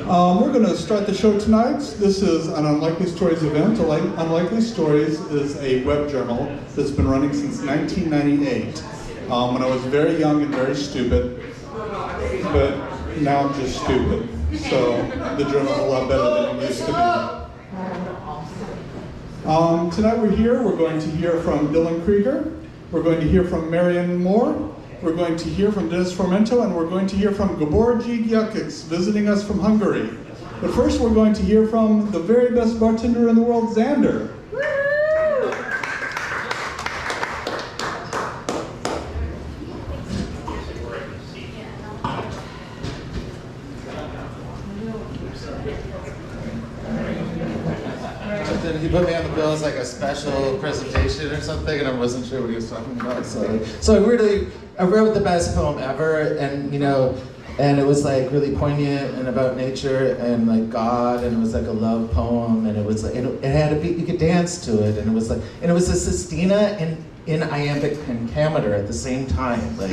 We're going to start the show tonight. This is an Unlikely Stories event. Unlikely Stories is a web journal that's been running since 1998. When I was very young and very stupid, but now I'm just stupid. So the journal's a lot better than it used to be. Tonight we're going to hear from Krieger. We're going to hear from Marian Moore. We're going to hear from Formento, and we're going to hear from Gabor G. Gyukics, visiting us from Hungary. But first we're going to hear from the very best bartender in the world, Xander. He put me on the bill as like a special presentation or something, and I wasn't sure what he was talking about. So I wrote the best poem ever, and and it was like really poignant and about nature and like God, and it was like a love poem, and it was like it had a beat, you could dance to it, and it was a sestina in iambic pentameter at the same time. Like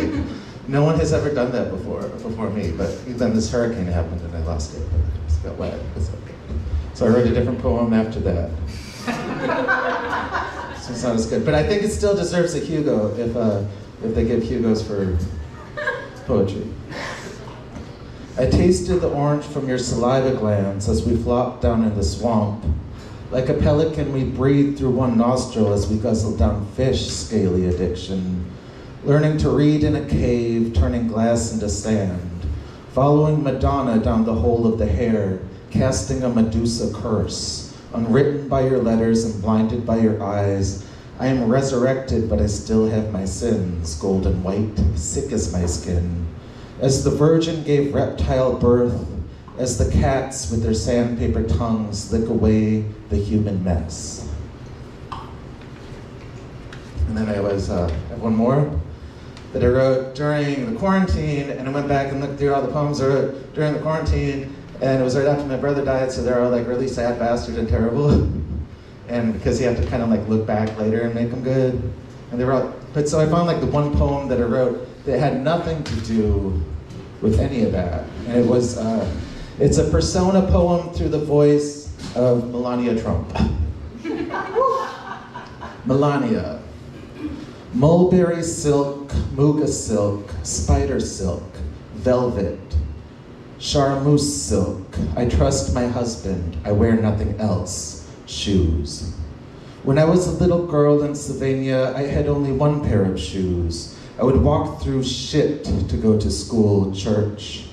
no one has ever done that before me. But then this hurricane happened and I lost it. But it just got wet. So I wrote a different poem after that. So it's not as good, but I think it still deserves a Hugo if they give Hugos for poetry. I tasted the orange from your saliva glands as we flopped down in the swamp. Like a pelican, we breathed through one nostril as we guzzled down fish, scaly addiction. Learning to read in a cave, turning glass into sand. Following Madonna down the hole of the hair, casting a Medusa curse. Unwritten by your letters and blinded by your eyes, I am resurrected, but I still have my sins, golden white, sick as my skin. As the virgin gave reptile birth, as the cats with their sandpaper tongues lick away the human mess. And then I have one more that I wrote during the quarantine, and I went back and looked through all the poems I wrote during the quarantine, and it was right after my brother died, so they're all like really sad, bastard, and terrible. And because you have to kind of like look back later and make them good. And they were all, but so I found like the one poem that I wrote that had nothing to do with any of that. And it was, it's a persona poem through the voice of Melania Trump. Melania. Mulberry silk, muga silk, spider silk, velvet. Charmeuse silk, I trust my husband, I wear nothing else, shoes. When I was a little girl in Slovenia, I had only one pair of shoes. I would walk through shit to go to school, church.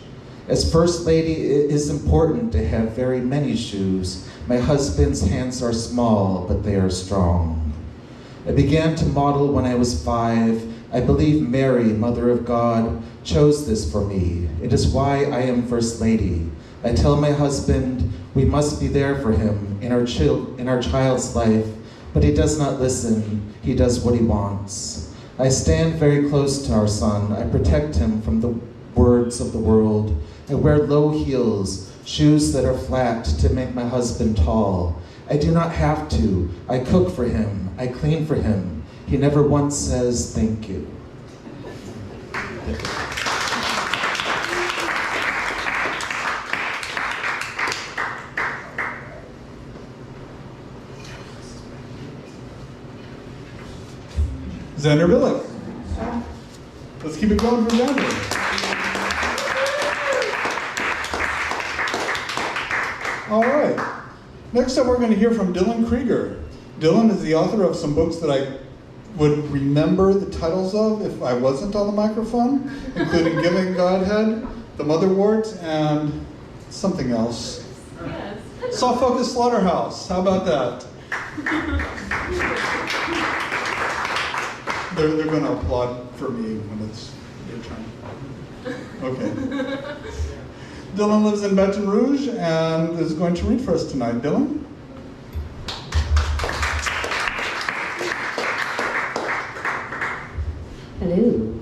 As First Lady, it is important to have very many shoes. My husband's hands are small, but they are strong. I began to model when I was 5. I believe Mary, Mother of God, chose this for me. It is why I am First Lady. I tell my husband we must be there for him in our child's life, but he does not listen. He does what he wants. I stand very close to our son. I protect him from the words of the world. I wear low heels, shoes that are flat to make my husband tall. I do not have to. I cook for him. I clean for him. He never once says thank you. Xander Bilyk. Let's keep it going for Xander. All right. Next up, we're going to hear from Krieger. Dylan is the author of some books that I would remember the titles of if I wasn't on the microphone, including Giving Godhead, The Motherwort, and something else. Yes. Soft Focus Slaughterhouse. How about that? They're going to applaud for me when it's your turn. Okay. Dylan lives in Baton Rouge and is going to read for us tonight. Dylan? Hello.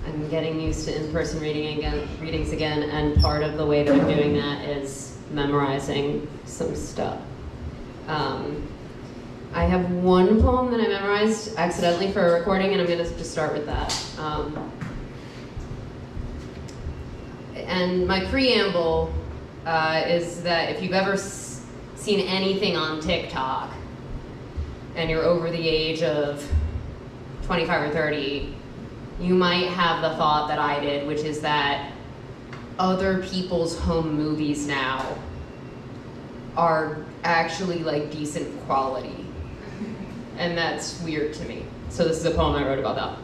I'm getting used to in-person readings again, and part of the way that I'm doing that is memorizing some stuff. I have one poem that I memorized accidentally for a recording, and I'm going to just start with that. And my preamble is that if you've ever seen anything on TikTok and you're over the age of 25 or 30, you might have the thought that I did, which is that other people's home movies now are actually like decent quality. And that's weird to me. So this is a poem I wrote about that.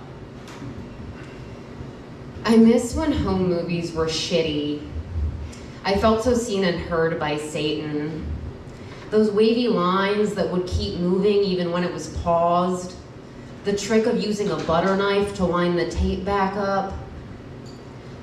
I miss when home movies were shitty. I felt so seen and heard by Satan. Those wavy lines that would keep moving even when it was paused. The trick of using a butter knife to line the tape back up.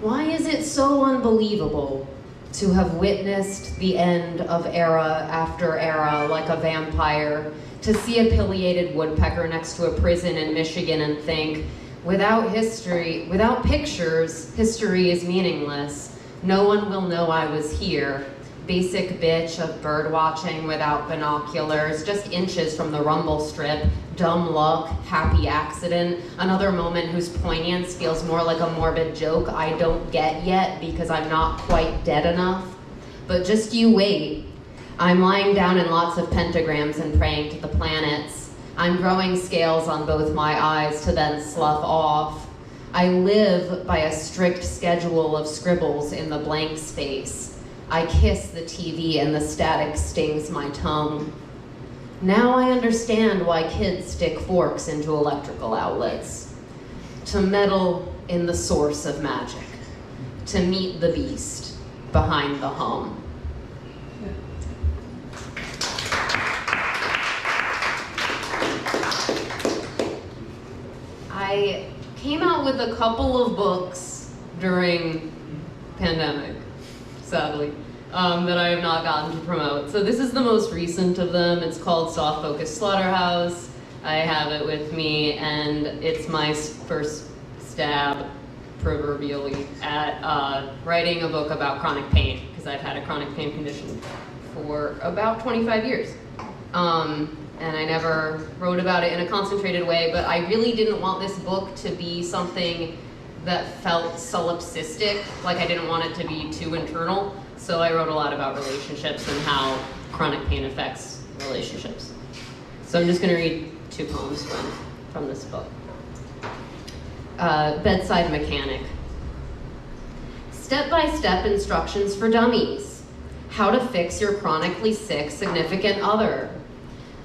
Why is it so unbelievable to have witnessed the end of era after era like a vampire, to see a pileated woodpecker next to a prison in Michigan and think, without history, without pictures, history is meaningless. No one will know I was here. Basic bitch of bird watching without binoculars, just inches from the rumble strip. Dumb luck, happy accident, another moment whose poignance feels more like a morbid joke I don't get yet because I'm not quite dead enough. But just you wait. I'm lying down in lots of pentagrams and praying to the planets. I'm growing scales on both my eyes to then slough off. I live by a strict schedule of scribbles in the blank space. I kiss the TV and the static stings my tongue. Now I understand why kids stick forks into electrical outlets. To meddle in the source of magic. To meet the beast behind the hum. I came out with a couple of books during pandemic, sadly, that I have not gotten to promote. So this is the most recent of them. It's called Soft Focus Slaughterhouse. I have it with me, and it's my first stab, proverbially, at writing a book about chronic pain, because I've had a chronic pain condition for about 25 years. And I never wrote about it in a concentrated way, but I really didn't want this book to be something that felt solipsistic, like I didn't want it to be too internal. So I wrote a lot about relationships and how chronic pain affects relationships. So I'm just gonna read two poems from this book. Bedside Mechanic. Step-by-step instructions for dummies. How to fix your chronically sick significant other.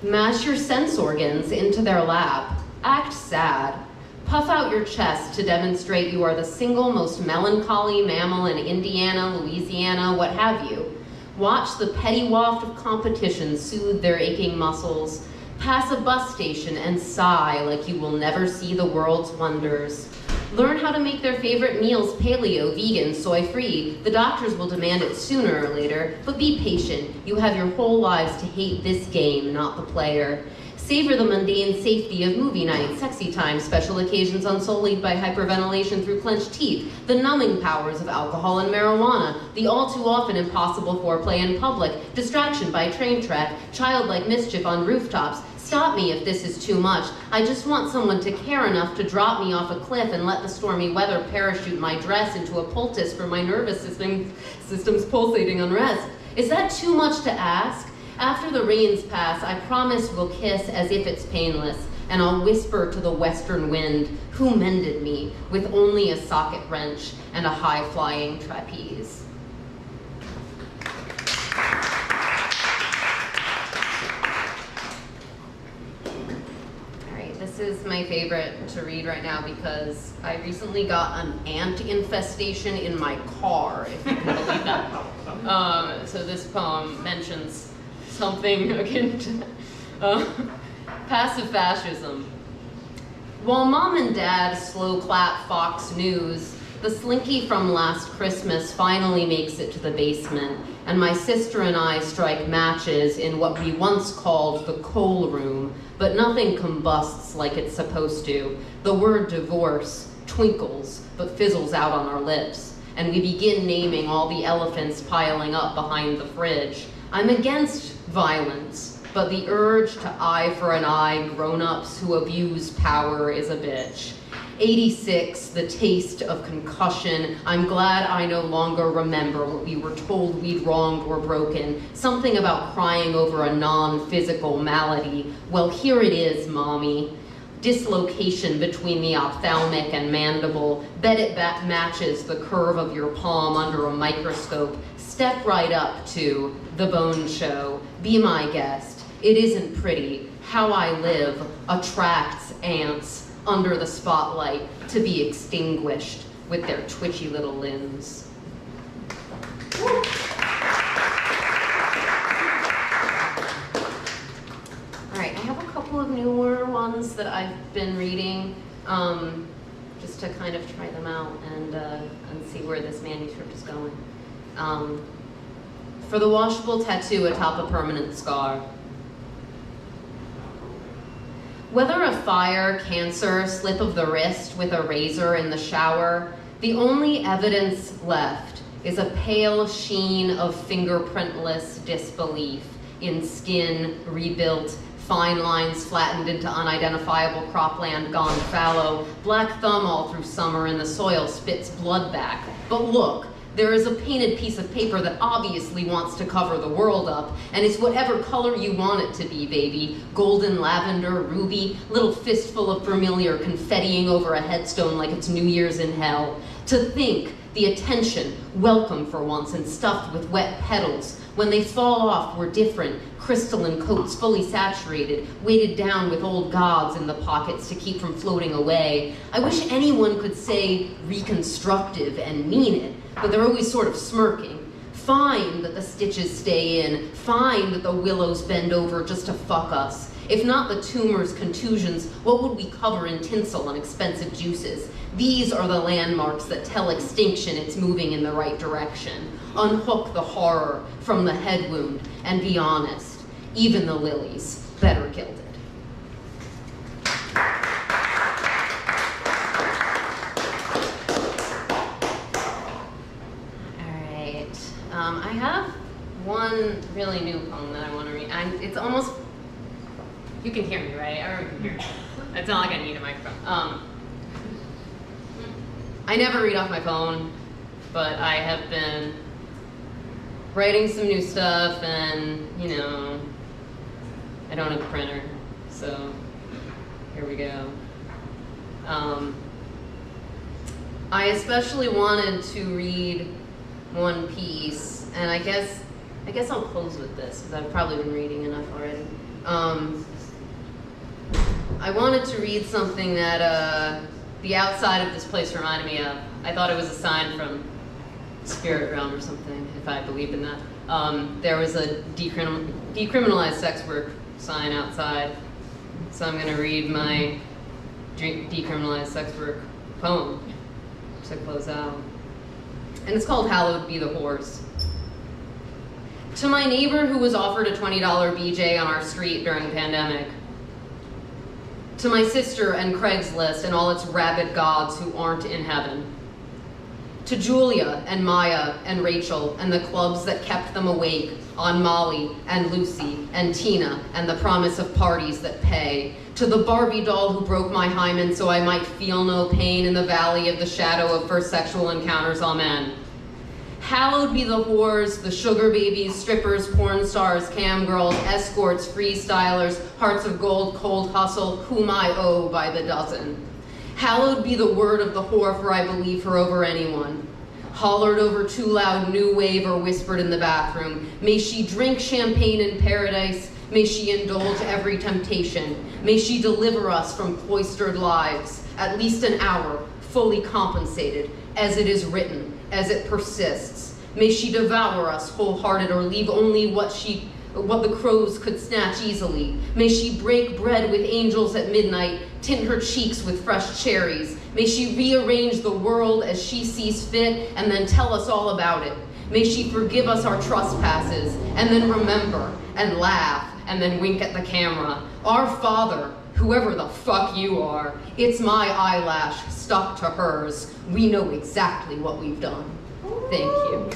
Mash your sense organs into their lap. Act sad. Puff out your chest to demonstrate you are the single most melancholy mammal in Indiana, Louisiana, what have you. Watch the petty waft of competition soothe their aching muscles. Pass a bus station and sigh like you will never see the world's wonders. Learn how to make their favorite meals paleo, vegan, soy-free. The doctors will demand it sooner or later, but be patient. You have your whole lives to hate this game, not the player. Savor the mundane safety of movie nights, sexy time, special occasions unsullied by hyperventilation through clenched teeth, the numbing powers of alcohol and marijuana, the all too often impossible foreplay in public, distraction by train track, childlike mischief on rooftops. Stop me if this is too much. I just want someone to care enough to drop me off a cliff and let the stormy weather parachute my dress into a poultice for my nervous system's pulsating unrest. Is that too much to ask? After the rains pass, I promise we'll kiss as if it's painless, and I'll whisper to the western wind, who mended me, with only a socket wrench and a high-flying trapeze. This is my favorite to read right now because I recently got an ant infestation in my car, if you can believe that. So this poem mentions something akin to passive fascism. While Mom and Dad slow clap Fox News, the slinky from last Christmas finally makes it to the basement, and my sister and I strike matches in what we once called the coal room, but nothing combusts like it's supposed to. The word divorce twinkles, but fizzles out on our lips, and we begin naming all the elephants piling up behind the fridge. I'm against violence, but the urge to eye for an eye grown-ups who abuse power is a bitch. 86, the taste of concussion. I'm glad I no longer remember what we were told we'd wronged or broken. Something about crying over a non-physical malady. Well, here it is, Mommy. Dislocation between the ophthalmic and mandible. Bet it matches the curve of your palm under a microscope. Step right up to the bone show. Be my guest. It isn't pretty. How I live attracts ants under the spotlight to be extinguished with their twitchy little limbs. All right, I have a couple of newer ones that I've been reading, just to kind of try them out and see where this manuscript is going. For the washable tattoo atop a permanent scar. Whether a fire, cancer, slip of the wrist with a razor in the shower, the only evidence left is a pale sheen of fingerprintless disbelief in skin rebuilt, fine lines flattened into unidentifiable cropland gone fallow, black thumb all through summer and the soil spits blood back. But look, there is a painted piece of paper that obviously wants to cover the world up, and it's whatever color you want it to be, baby. Golden, lavender, ruby, little fistful of familiar confettiing over a headstone like it's New Year's in hell. To think the attention, welcome for once and stuffed with wet petals, when they fall off were different, crystalline coats fully saturated, weighted down with old gods in the pockets to keep from floating away. I wish anyone could say reconstructive and mean it, but they're always sort of smirking. Fine that the stitches stay in, fine that the willows bend over just to fuck us. If not the tumors, contusions, what would we cover in tinsel and expensive juices? These are the landmarks that tell extinction it's moving in the right direction. Unhook the horror from the head wound and be honest. Even the lilies better gilded. I have one really new poem that I want to read. It's almost, you can hear me, right? Everyone can hear me. It's not like I need a microphone. I never read off my phone, but I have been writing some new stuff and, you know, I don't have a printer, so here we go. I especially wanted to read one piece, and I guess I'll close with this because I've probably been reading enough already. I wanted to read something that the outside of this place reminded me of. I thought it was a sign from spirit realm or something, if I believed in that. There was a decriminalized sex work sign outside, so I'm going to read my decriminalized sex work poem to close out. And it's called Hallowed Be the Whores. To my neighbor who was offered a $20 BJ on our street during the pandemic. To my sister and Craigslist and all its rabid gods who aren't in heaven. To Julia and Maya and Rachel and the clubs that kept them awake on Molly and Lucy and Tina and the promise of parties that pay. To the Barbie doll who broke my hymen so I might feel no pain in the valley of the shadow of first sexual encounters, amen. Hallowed be the whores, the sugar babies, strippers, porn stars, cam girls, escorts, freestylers, hearts of gold, cold hustle, whom I owe by the dozen. Hallowed be the word of the whore, for I believe her over anyone. Hollered over too loud new wave or whispered in the bathroom. May she drink champagne in paradise. May she indulge every temptation. May she deliver us from cloistered lives, at least an hour, fully compensated, as it is written, as it persists. May she devour us wholehearted or leave only what the crows could snatch easily. May she break bread with angels at midnight, tint her cheeks with fresh cherries. May she rearrange the world as she sees fit and then tell us all about it. May she forgive us our trespasses and then remember and laugh and then wink at the camera. Our Father, whoever the fuck you are, it's my eyelash stuck to hers. We know exactly what we've done. Thank you.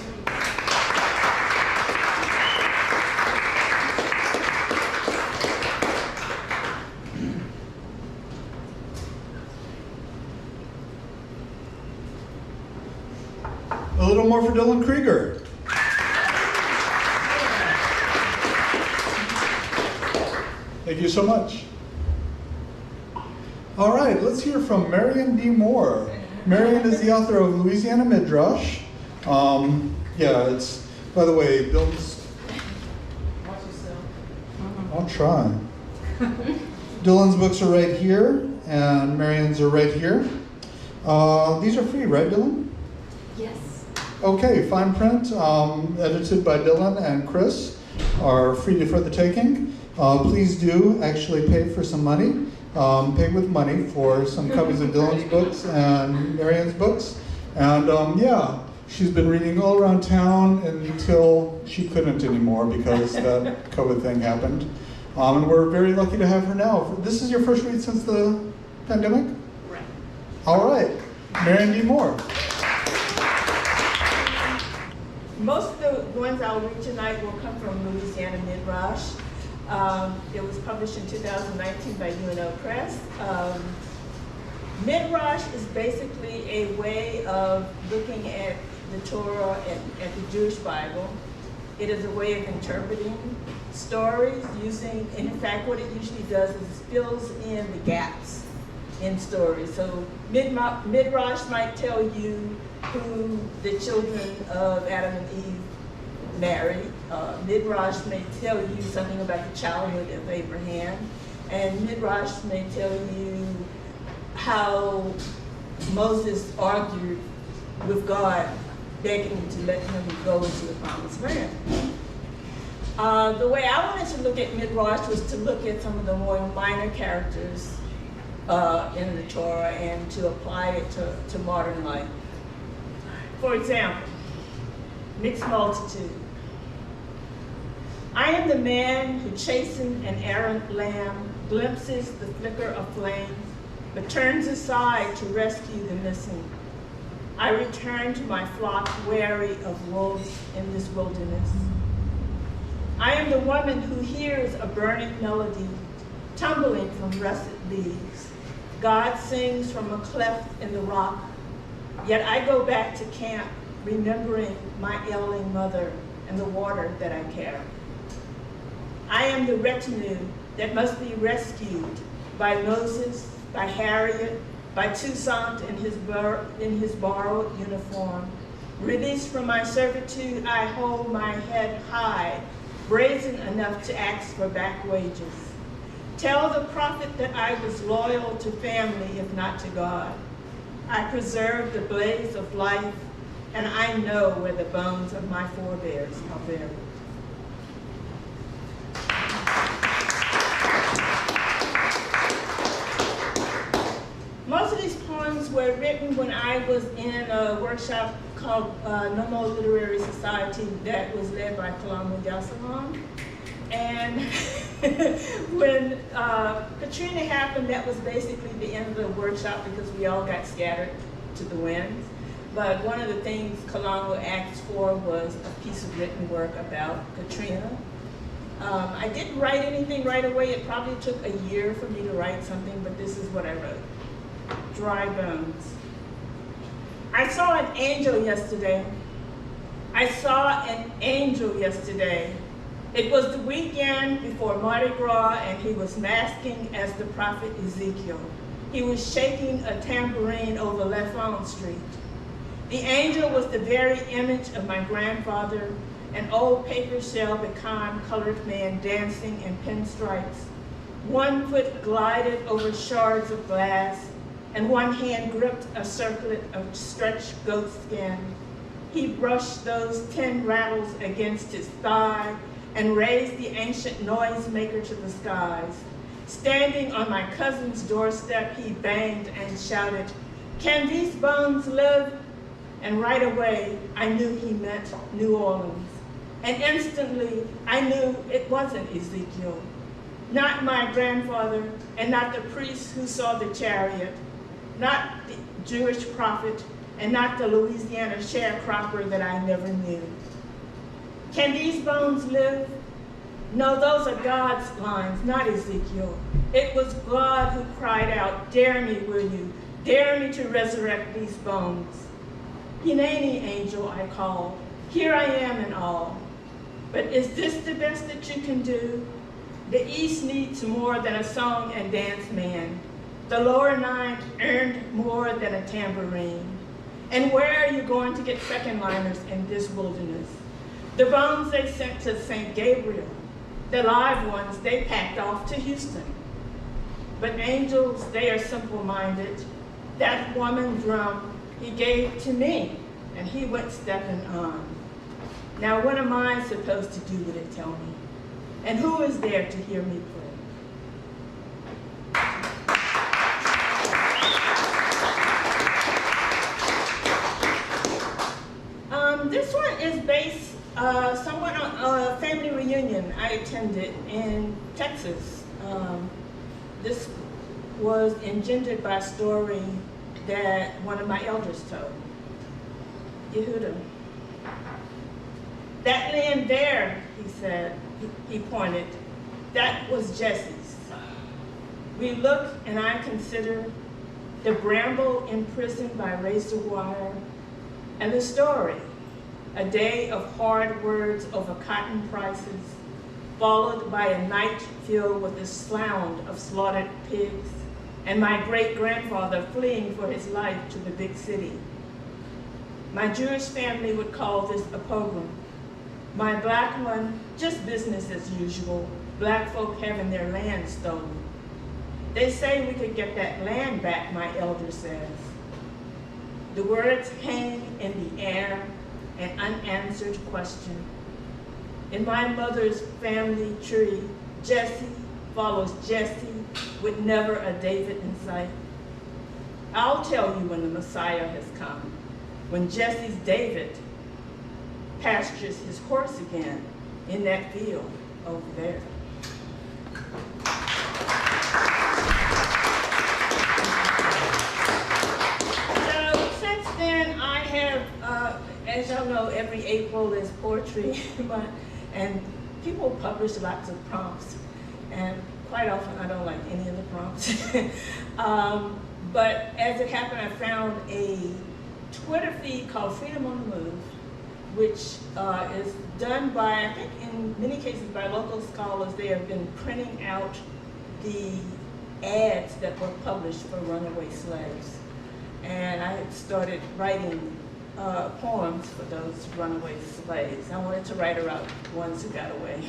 A little more for Dylan Krieger. Thank you so much. All right, let's hear from Marian D. Moore. Marian is the author of Louisiana Midrash. Yeah, it's, by the way, Dylan's... Watch yourself. I'll try. Dylan's books are right here, and Marian's are right here. These are free, right, Dylan? Yes. Okay, fine print, edited by Dylan and Chris, are free for the taking. Please do actually pay for some money. Pay with money for some copies of Dylan's books and Marian's books. And yeah, she's been reading all around town until she couldn't anymore because that COVID thing happened. And we're very lucky to have her now. This is your first read since the pandemic? Right. All right, Marian D. Moore. Most of the ones I'll read tonight will come from Louisiana Midrash. It was published in 2019 by UNO Press. Midrash is basically a way of looking at the Torah and at the Jewish Bible. It is a way of interpreting stories using, and in fact what it usually does is it fills in the gaps in stories. So Midrash might tell you who the children of Adam and Eve married. Midrash may tell you something about the childhood of Abraham, and Midrash may tell you how Moses argued with God, begging him to let him go into the promised land. The way I wanted to look at Midrash was to look at some of the more minor characters in the Torah and to apply it to modern life. For example, mixed multitude. I am the man who chastened an errant lamb, glimpses the flicker of flames, but turns aside to rescue the missing. I return to my flock wary of wolves in this wilderness. I am the woman who hears a burning melody, tumbling from russet leaves. God sings from a cleft in the rock, yet I go back to camp, remembering my ailing mother and the water that I carry. I am the retinue that must be rescued by Moses, by Harriet, by Toussaint in his borrowed uniform. Released from my servitude, I hold my head high, brazen enough to ask for back wages. Tell the prophet that I was loyal to family, if not to God. I preserve the blaze of life, and I know where the bones of my forebears are buried. Most of these poems were written when I was in a workshop called No More Literary Society that was led by Claude. And when Katrina happened, that was basically the end of the workshop because we all got scattered to the winds. But one of the things Colombo asked for was a piece of written work about Katrina. I didn't write anything right away. It probably took a year for me to write something, but this is what I wrote. Dry bones. I saw an angel yesterday. I saw an angel yesterday. It was the weekend before Mardi Gras, and he was masking as the prophet Ezekiel. He was shaking a tambourine over Lafayette Street. The angel was the very image of my grandfather, an old paper shell pecan colored man dancing in pinstripes. One foot glided over shards of glass, and one hand gripped a circlet of stretched goat skin. He brushed those tin rattles against his thigh and raised the ancient noisemaker to the skies. Standing on my cousin's doorstep, he banged and shouted, "Can these bones live?" And right away, I knew he meant New Orleans. And instantly, I knew it wasn't Ezekiel, not my grandfather, and not the priest who saw the chariot, not the Jewish prophet, and not the Louisiana sharecropper that I never knew. Can these bones live? No, those are God's lines, not Ezekiel. It was God who cried out, "Dare me, will you? Dare me to resurrect these bones." Hineni angel, I call. Here I am and all. But is this the best that you can do? The East needs more than a song and dance man. The lower nine earned more than a tambourine. And where are you going to get second liners in this wilderness? The bones they sent to St. Gabriel, the live ones they packed off to Houston. But angels, they are simple-minded. That woman drum he gave to me, and he went stepping on. Now what am I supposed to do with it, tell me? And who is there to hear me play? This one is based somewhat on a family reunion I attended in Texas. This was engendered by a story that one of my elders told. Yehuda. That land there, he said, he pointed, that was Jesse's. We look and I consider the bramble imprisoned by razor wire, and the story, a day of hard words over cotton prices, followed by a night filled with the sound of slaughtered pigs, and my great-grandfather fleeing for his life to the big city. My Jewish family would call this a pogrom. My black one, just business as usual, black folk having their land stolen. They say we could get that land back, my elder says. The words hang in the air, an unanswered question. In my mother's family tree, Jesse follows Jesse with never a David in sight. I'll tell you when the Messiah has come, when Jesse's David pastures his horse again in that field over there. So since then I have, as y'all know, every April is poetry, and people publish lots of prompts, and quite often I don't like any of the prompts. But as it happened, I found a Twitter feed called Freedom on the Move, which is done by, I think in many cases by local scholars. They have been printing out the ads that were published for runaway slaves. And I had started writing poems for those runaway slaves. I wanted to write about ones who got away.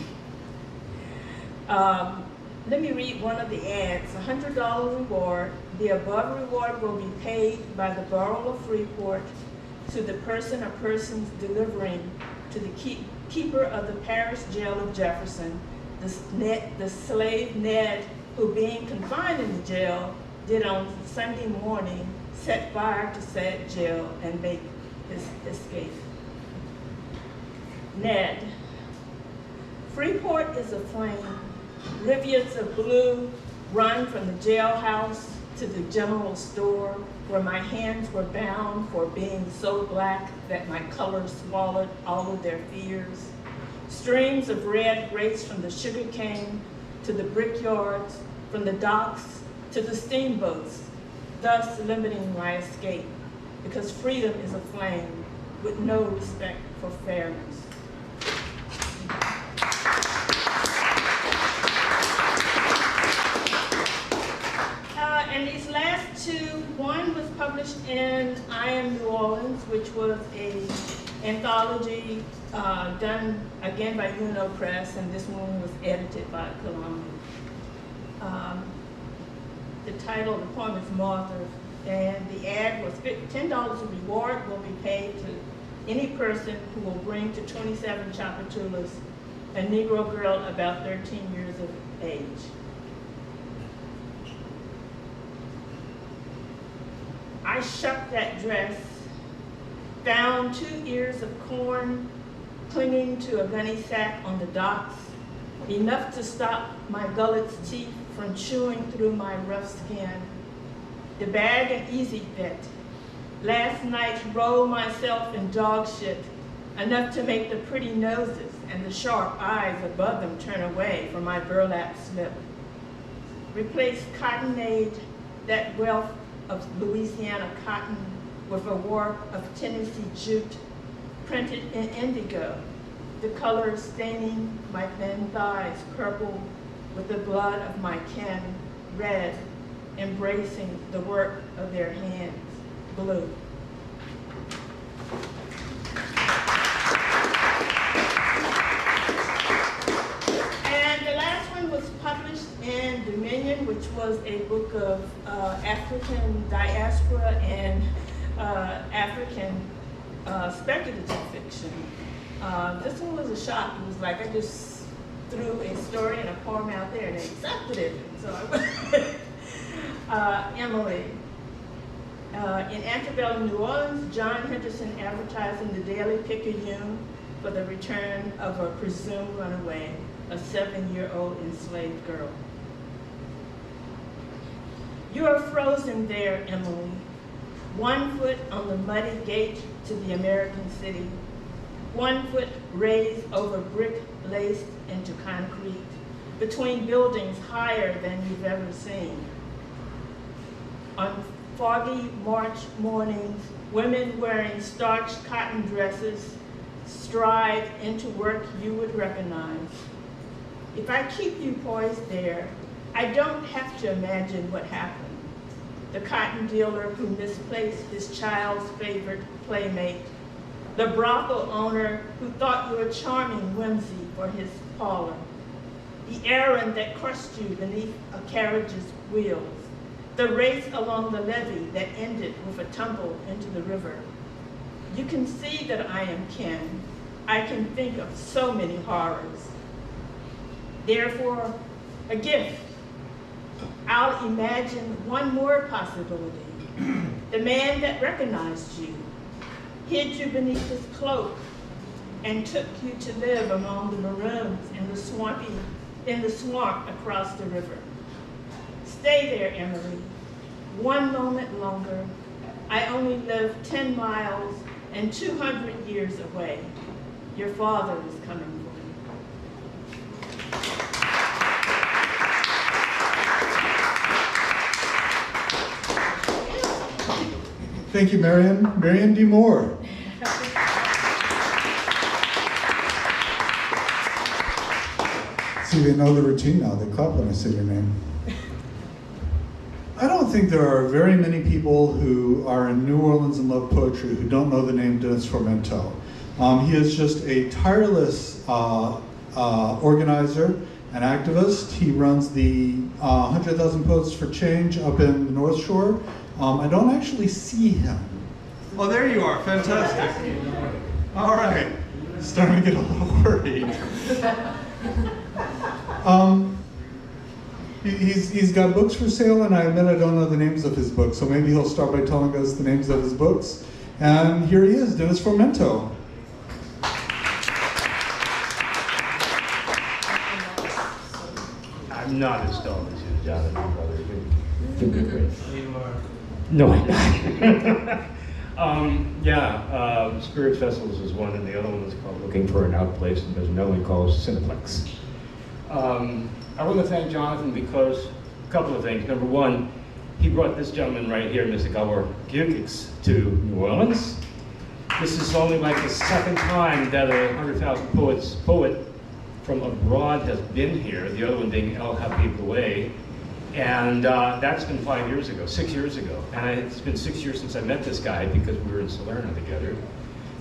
Let me read one of the ads. $100 reward. The above reward will be paid by the Borough of Freeport to the person or persons delivering to the keeper of the parish jail of Jefferson, the slave Ned, who being confined in the jail, did on Sunday morning set fire to said jail and make his escape. Ned. Freeport is aflame. Rivulets of blue run from the jailhouse to the general store, where my hands were bound for being so black that my color swallowed all of their fears. Streams of red race from the sugar cane to the brickyards, from the docks to the steamboats, thus limiting my escape, because freedom is aflame with no respect for fairness. And these last two, one was published in I Am New Orleans, which was an anthology done again by UNO Press, and this one was edited by Columbia. The title of the poem is Martha, and the ad was $10 a reward will be paid to any person who will bring to 27 Chapatulas a Negro girl about 13 years of age. I shucked that dress, found 2 ears of corn clinging to a gunny sack on the docks, enough to stop my gullet's teeth from chewing through my rough skin. The bag an easy fit. Last night rolled myself in dog shit, enough to make the pretty noses and the sharp eyes above them turn away from my burlap slip. Replaced cottonade, that wealth of Louisiana cotton, with a warp of Tennessee jute printed in indigo, the color staining my thin thighs purple with the blood of my kin, red, embracing the work of their hands, blue. And the last one was published in Dominion, which was a book of African diaspora and African speculative fiction. This one was a shock. It was like I just threw a story and a poem out there and they accepted it. And so I Emily. In antebellum New Orleans, John Henderson advertised in the Daily Picayune for the return of a presumed runaway, a 7-year-old enslaved girl. You are frozen there, Emily, 1 foot on the muddy gate to the American city, 1 foot raised over brick laced into concrete, between buildings higher than you've ever seen. On foggy March mornings, women wearing starched cotton dresses stride into work you would recognize. If I keep you poised there, I don't have to imagine what happened. The cotton dealer who misplaced his child's favorite playmate, the brothel owner who thought you a charming whimsy for his parlor, the errand that crushed you beneath a carriage's wheels, the race along the levee that ended with a tumble into the river. You can see that I am kin. I can think of so many horrors. Therefore, a gift. I'll imagine one more possibility. The man that recognized you, hid you beneath his cloak, and took you to live among the maroons in the swamp across the river. Stay there, Emily. 1 moment longer. I only live 10 miles and 200 years away. Your father is coming for you. Thank you, Marian. Marian D. Moore. See, they know the routine now. They clap when I say your name. I don't think there are very many people who are in New Orleans and love poetry who don't know the name Dennis Formento. He is just a tireless organizer and activist. He runs the 100,000 Poets for Change up in the North Shore. I don't actually see him. Oh, there you are. Fantastic. All right. Starting to get a little worried. He's got books for sale, and I admit I don't know the names of his books, so maybe he'll start by telling us the names of his books. And here he is, Dennis Formento. I'm not as dull as you, Jonathan, brother. You're great. You are. No, I'm not. Spirit Festivals is one, and the other one is called Looking for an Outplace, and there's another one called Cineplex. I want to thank Jonathan because a couple of things. Number one, he brought this gentleman right here, Mr. Gabor Gyukics, to New Orleans. This is only like the second time that a 100,000 poet from abroad has been here, the other one being El Habib Louis. And that's been 5 years ago, 6 years ago. And it's been 6 years since I met this guy because we were in Salerno together.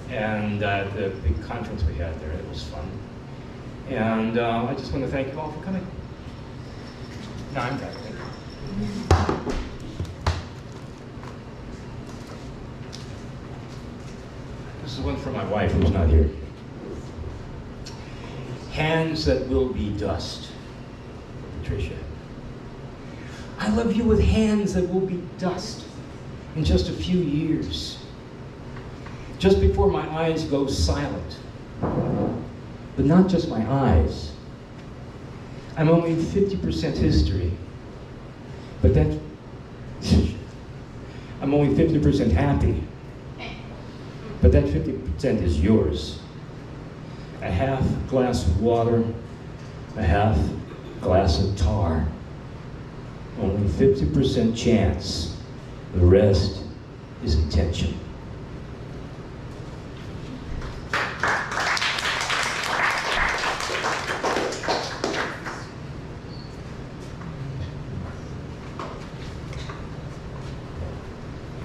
And the big conference we had there, it was fun. And I just want to thank you all for coming. No, I'm back there. This is one for my wife who's not here. Hands that will be dust, Patricia. I love you with hands that will be dust in just a few years. Just before my eyes go silent. But not just my eyes. I'm only 50% history. But that, I'm only 50% happy. But that 50% is yours. A half glass of water, a half glass of tar. Only 50% chance. The rest is intention.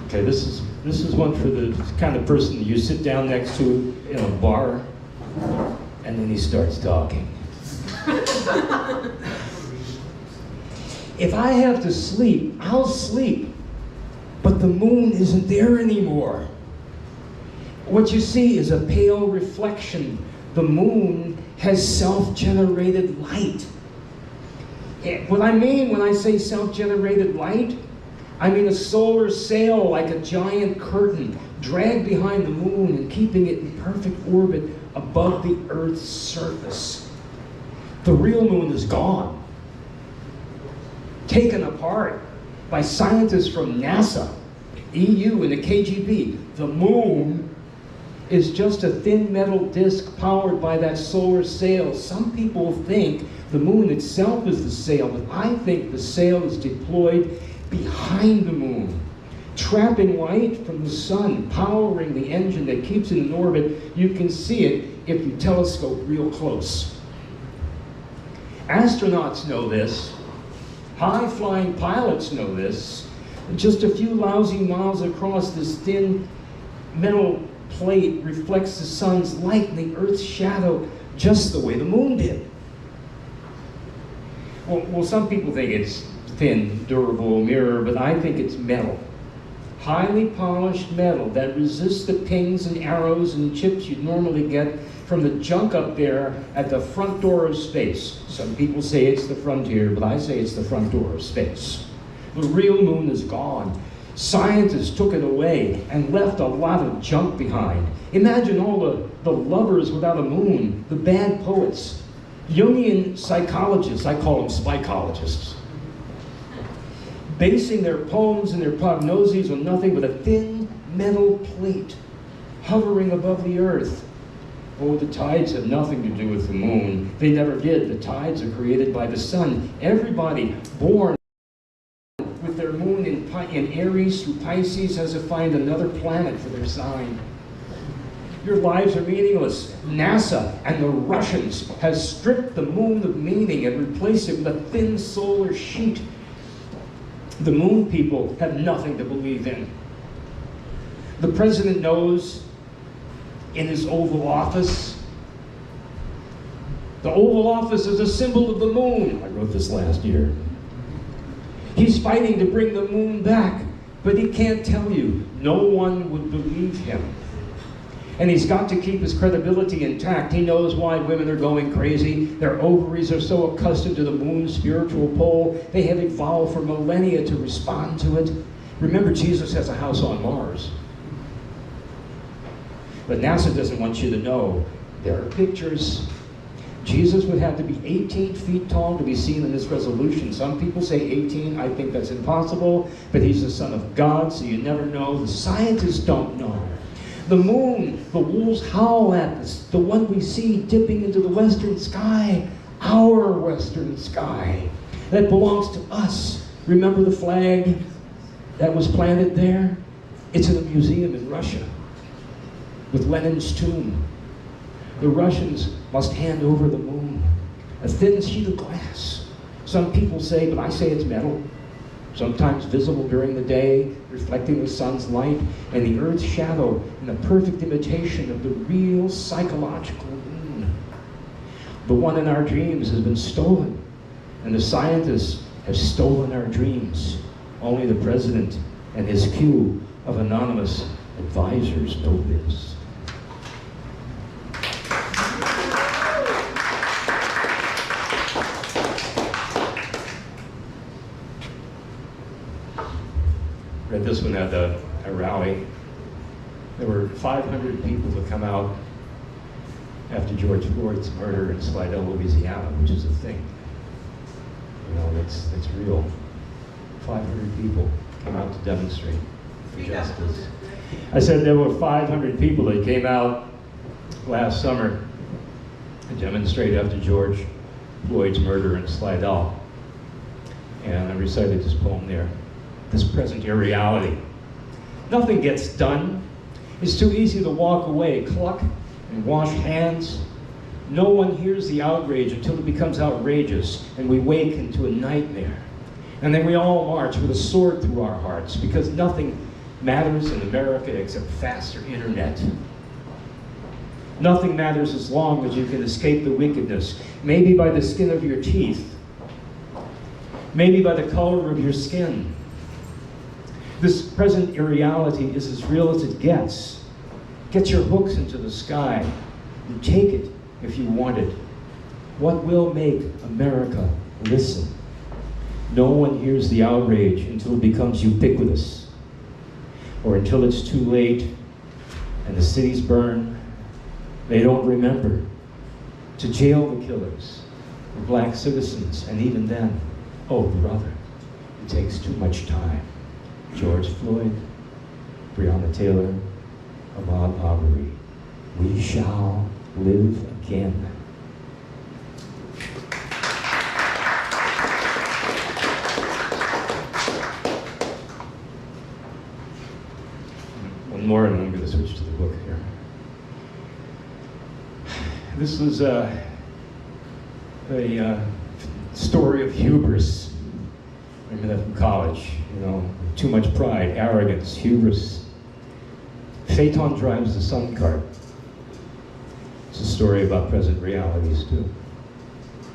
Okay, this is one for the kind of person that you sit down next to in a bar, and then he starts talking. If I have to sleep, I'll sleep, but the moon isn't there anymore. What you see is a pale reflection. The moon has self-generated light. What I mean when I say self-generated light, I mean a solar sail like a giant curtain dragged behind the moon and keeping it in perfect orbit above the Earth's surface. The real moon is gone, taken apart by scientists from NASA, EU, and the KGB. The moon is just a thin metal disk powered by that solar sail. Some people think the moon itself is the sail, but I think the sail is deployed behind the moon, trapping light from the sun, powering the engine that keeps it in orbit. You can see it if you telescope real close. Astronauts know this. High-flying pilots know this. Just a few lousy miles across, this thin metal plate reflects the sun's light and the Earth's shadow just the way the moon did. Well, some people think it's thin, durable mirror, but I think it's metal. Highly polished metal that resists the pings and arrows and chips you'd normally get from the junk up there at the front door of space. Some people say it's the frontier, but I say it's the front door of space. The real moon is gone. Scientists took it away and left a lot of junk behind. Imagine all the lovers without a moon, the bad poets, Jungian psychologists, I call them spikologists, basing their poems and their prognoses on nothing but a thin metal plate hovering above the Earth. Oh, the tides have nothing to do with the moon. They never did. The tides are created by the sun. Everybody born with their moon in Aries through Pisces has to find another planet for their sign. Your lives are meaningless. NASA and the Russians have stripped the moon of meaning and replaced it with a thin solar sheet. The moon people have nothing to believe in. The president knows in his Oval Office. The Oval Office is a symbol of the moon. I wrote this last year. He's fighting to bring the moon back, but he can't tell you. No one would believe him. And he's got to keep his credibility intact. He knows why women are going crazy. Their ovaries are so accustomed to the moon's spiritual pole, they have evolved for millennia to respond to it. Remember, Jesus has a house on Mars. But NASA doesn't want you to know. There are pictures. Jesus would have to be 18 feet tall to be seen in this resolution. Some people say 18. I think that's impossible. But he's the Son of God, so you never know. The scientists don't know. The moon, the wolves howl at us. The one we see dipping into the western sky, our western sky, that belongs to us. Remember the flag that was planted there? It's in a museum in Russia with Lenin's tomb. The Russians must hand over the moon, a thin sheet of glass. Some people say, but I say it's metal, sometimes visible during the day, reflecting the sun's light and the Earth's shadow in a perfect imitation of the real psychological moon. The one in our dreams has been stolen, and the scientists have stolen our dreams. Only the president and his queue of anonymous advisors know this. Read this one at a rally. There were 500 people to come out after George Floyd's murder in Slidell, Louisiana, which is a thing. You know, it's real. 500 people came out to demonstrate for justice. I said there were 500 people that came out last summer to demonstrate after George Floyd's murder in Slidell. And I recited this poem there. This present-day reality Nothing gets done. It's too easy to walk away, cluck and wash hands. No one hears the outrage until it becomes outrageous and we wake into a nightmare. And then we all march with a sword through our hearts because nothing matters in America except faster internet. Nothing matters as long as you can escape the wickedness, maybe by the skin of your teeth, maybe by the color of your skin. This present irreality is as real as it gets. Get your hooks into the sky and take it if you want it. What will make America listen? No one hears the outrage until it becomes ubiquitous, or until it's too late and the cities burn. They don't remember to jail the killers, the black citizens, and even then, oh brother, it takes too much time. George Floyd, Breonna Taylor, Ahmaud Arbery, we shall live again. One more and I'm going to switch to the book here. This was a story of hubris. I remember that from college, you know, too much pride, arrogance, hubris. Phaeton drives the sun cart. It's a story about present realities too.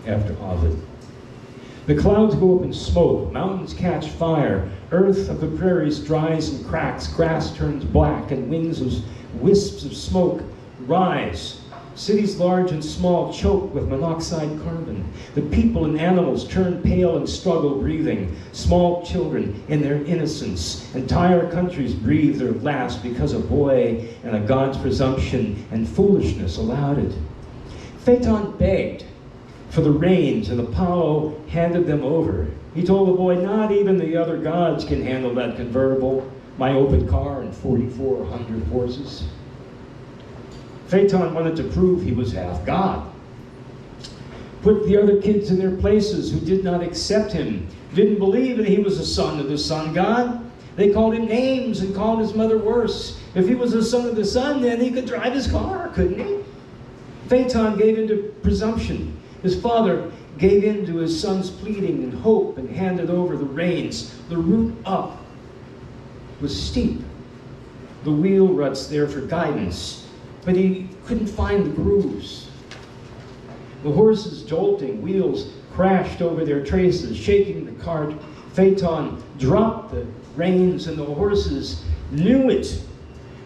After Ovid. The clouds go up in smoke, mountains catch fire, earth of the prairies dries and cracks, grass turns black, and wings of wisps of smoke rise. Cities large and small choke with monoxide carbon. The people and animals turn pale and struggle breathing. Small children in their innocence. Entire countries breathe their last because a boy and a god's presumption and foolishness allowed it. Phaeton begged for the reins and Apollo handed them over. He told the boy, not even the other gods can handle that convertible, my open car and 4,400 horses. Phaeton wanted to prove he was half God. Put the other kids in their places who did not accept him, didn't believe that he was a son of the sun god. They called him names and called his mother worse. If he was a son of the sun, then he could drive his car, couldn't he? Phaeton gave in to presumption. His father gave in to his son's pleading and hope and handed over the reins. The route up was steep. The wheel ruts there for guidance. But he couldn't find the grooves. The horses jolting, wheels crashed over their traces, shaking the cart. Phaeton dropped the reins and the horses knew it.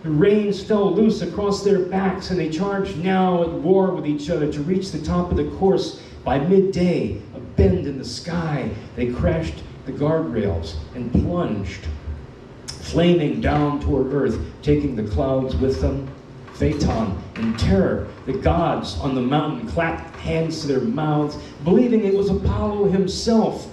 The reins fell loose across their backs and they charged now at war with each other to reach the top of the course. By midday, a bend in the sky, they crashed the guardrails and plunged, flaming down toward earth, taking the clouds with them. Phaeton, in terror, the gods on the mountain clapped hands to their mouths, believing it was Apollo himself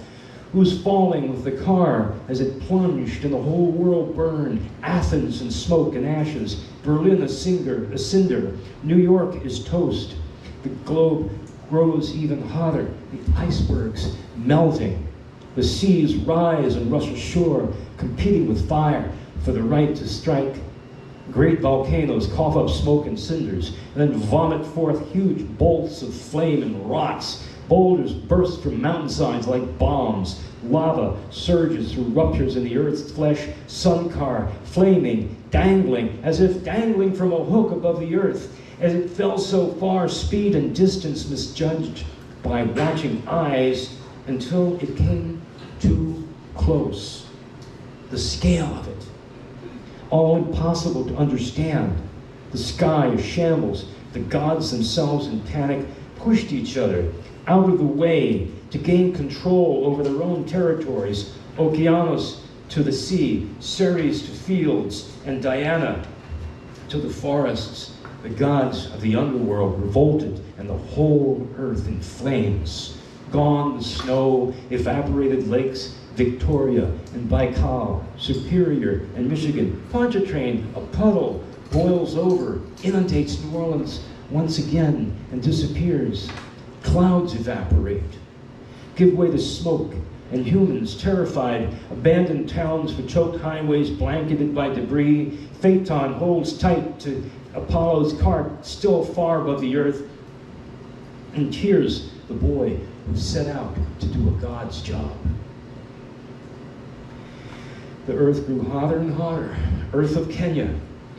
who was falling with the car as it plunged and the whole world burned. Athens in smoke and ashes, Berlin a cinder, New York is toast. The globe grows even hotter, the icebergs melting. The seas rise and rush ashore, competing with fire for the right to strike. Great volcanoes cough up smoke and cinders, and then vomit forth huge bolts of flame and rocks. Boulders burst from mountainsides like bombs. Lava surges through ruptures in the earth's flesh. Sun car, flaming, dangling, as if dangling from a hook above the earth. As it fell so far, speed and distance misjudged by watching eyes until it came too close. The scale of it. All impossible to understand. The sky a shambles. The gods themselves in panic pushed each other out of the way to gain control over their own territories. Okeanos to the sea, Ceres to fields, and Diana to the forests. The gods of the underworld revolted, and the whole earth in flames. Gone the snow, evaporated lakes, Victoria and Baikal, Superior and Michigan. Pontchartrain, a puddle, boils over, inundates New Orleans once again and disappears. Clouds evaporate, give way to smoke, and humans terrified, abandoned towns for choked highways blanketed by debris. Phaeton holds tight to Apollo's cart, still far above the earth. And tears the boy who set out to do a God's job. The earth grew hotter and hotter. Earth of Kenya,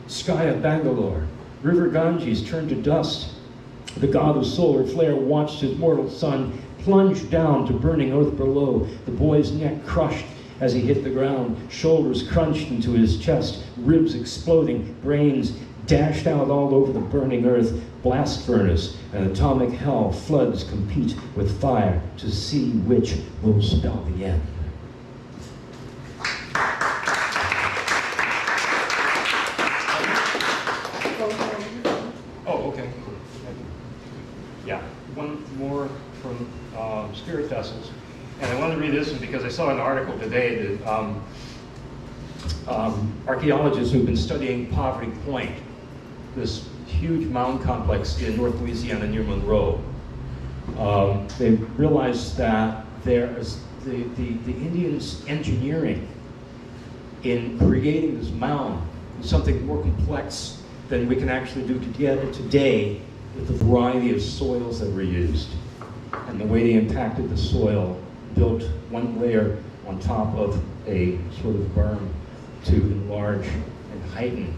sky of Bangalore, river Ganges turned to dust. The god of solar flare watched his mortal son plunge down to burning earth below. The boy's neck crushed as he hit the ground, shoulders crunched into his chest, ribs exploding, brains dashed out all over the burning earth. Blast furnace and atomic hell, floods compete with fire to see which will spell the end. Oh, okay, cool. Yeah, one more from Spirit Vessels. And I wanted to read this one because I saw an article today that archaeologists who've been studying Poverty Point, this huge mound complex in North Louisiana near Monroe, they realized that there is the Indians' engineering in creating this mound was something more complex than we can actually do today with the variety of soils that were used and the way they impacted the soil, built one layer on top of a sort of berm to enlarge and heighten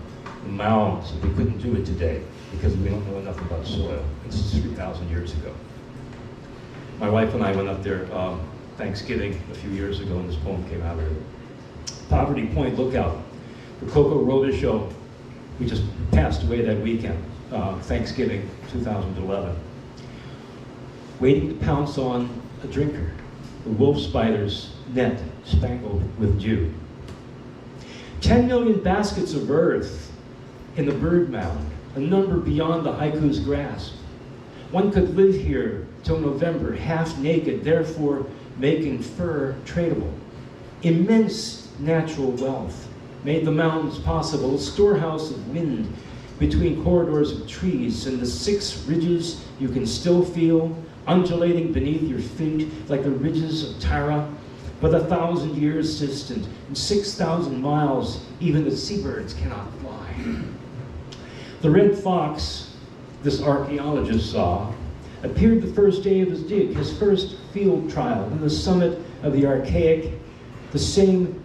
the mound, so we couldn't do it today because we don't know enough about soil. This is 3,000 years ago. My wife and I went up there Thanksgiving a few years ago, and this poem came out of it. Poverty Point Lookout. The Coco Roda Show, we just passed away that weekend, Thanksgiving 2011. Waiting to pounce on a drinker, the wolf spider's net spangled with dew. 10 million baskets of earth in the bird mound, a number beyond the haiku's grasp. One could live here till November, half naked, therefore making fur tradable. Immense natural wealth made the mountains possible, a storehouse of wind between corridors of trees, and the 6 ridges you can still feel undulating beneath your feet like the ridges of Tara, but 1,000 years distant, and 6,000 miles, even the seabirds cannot fly. The red fox, this archaeologist saw, appeared the first day of his dig, his first field trial on the summit of the archaic. The same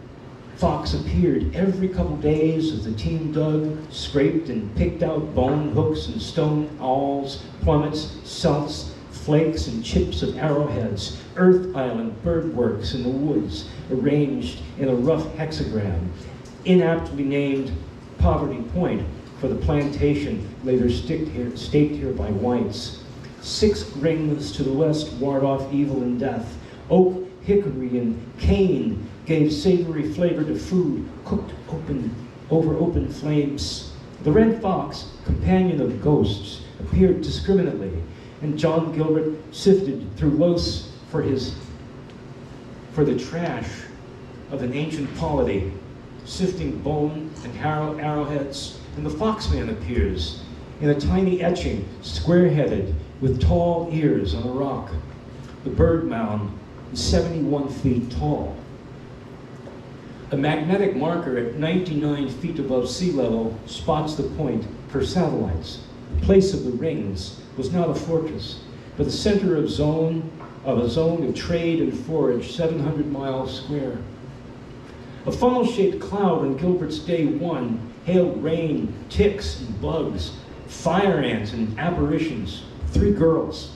fox appeared every couple days as the team dug, scraped and picked out bone hooks and stone awls, plummets, salts, flakes and chips of arrowheads, earth island birdworks in the woods, arranged in a rough hexagram, inaptly named Poverty Point for the plantation later staked here by whites. 6 rings to the west ward off evil and death. Oak, hickory, and cane gave savory flavor to food, cooked over open flames. The red fox, companion of ghosts, appeared discriminately, and John Gilbert sifted through Los for the trash of an ancient polity, sifting bone and arrowheads, and the foxman appears in a tiny etching, square-headed, with tall ears on a rock. The bird mound is 71 feet tall. A magnetic marker at 99 feet above sea level spots the point for satellites. The place of the rings was not a fortress, but the center of a zone of trade and forage, 700 miles square. A funnel-shaped cloud on Gilbert's day 1 hailed rain, ticks and bugs, fire ants and apparitions. 3 girls,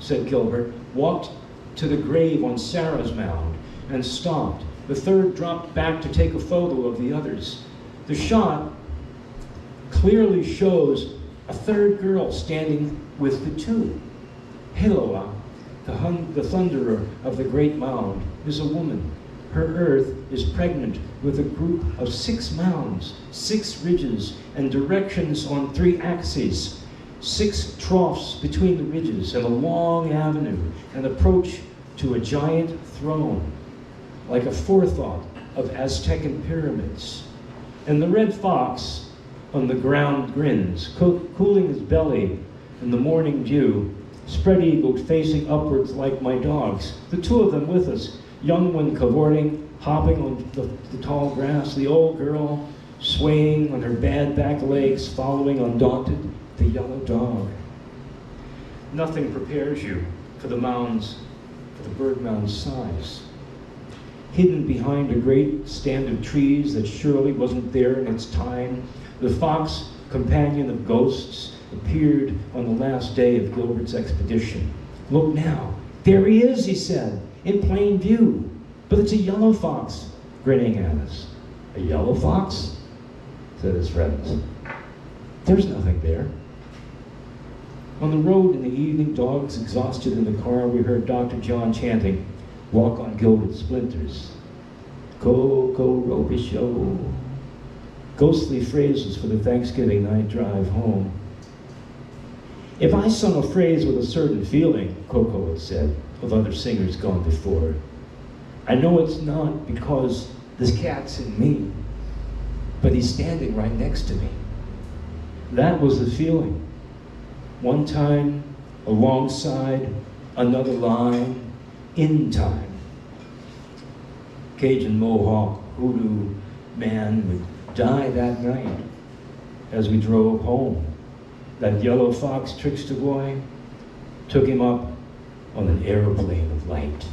said Gilbert, walked to the grave on Sarah's mound and stopped. The 3rd dropped back to take a photo of the others. The shot clearly shows a 3rd girl standing with the 2. Heloa, the thunderer of the great mound, is a woman. Her earth is pregnant with a group of 6 mounds, 6 ridges, and directions on 3 axes. 6 troughs between the ridges and a long avenue, an approach to a giant throne, like a forethought of Aztecan pyramids. And the red fox on the ground grins, cooling his belly in the morning dew, spread-eagled, facing upwards like my dogs, the 2 of them with us, young one cavorting, hopping on the tall grass, the old girl swaying on her bad back legs, following undaunted the yellow dog. Nothing prepares you for the mound's, for the bird mound's size. Hidden behind a great stand of trees that surely wasn't there in its time, the fox, companion of ghosts, appeared on the last day of Gilbert's expedition. Look now, there he is, he said, in plain view. But it's a yellow fox grinning at us. A yellow fox? Said his friends. There's nothing there. On the road in the evening, dogs exhausted in the car, we heard Dr. John chanting, "Walk on Gilbert splinters. Go, go, Robichaux." Ghostly phrases for the Thanksgiving night drive home. If I sung a phrase with a certain feeling, Coco had said, of other singers gone before, I know it's not because this cat's in me, but he's standing right next to me. That was the feeling. One time, alongside, another line, in time. Cajun Mohawk hoodoo man would die that night as we drove home. That yellow fox trickster boy took him up on an aeroplane of light.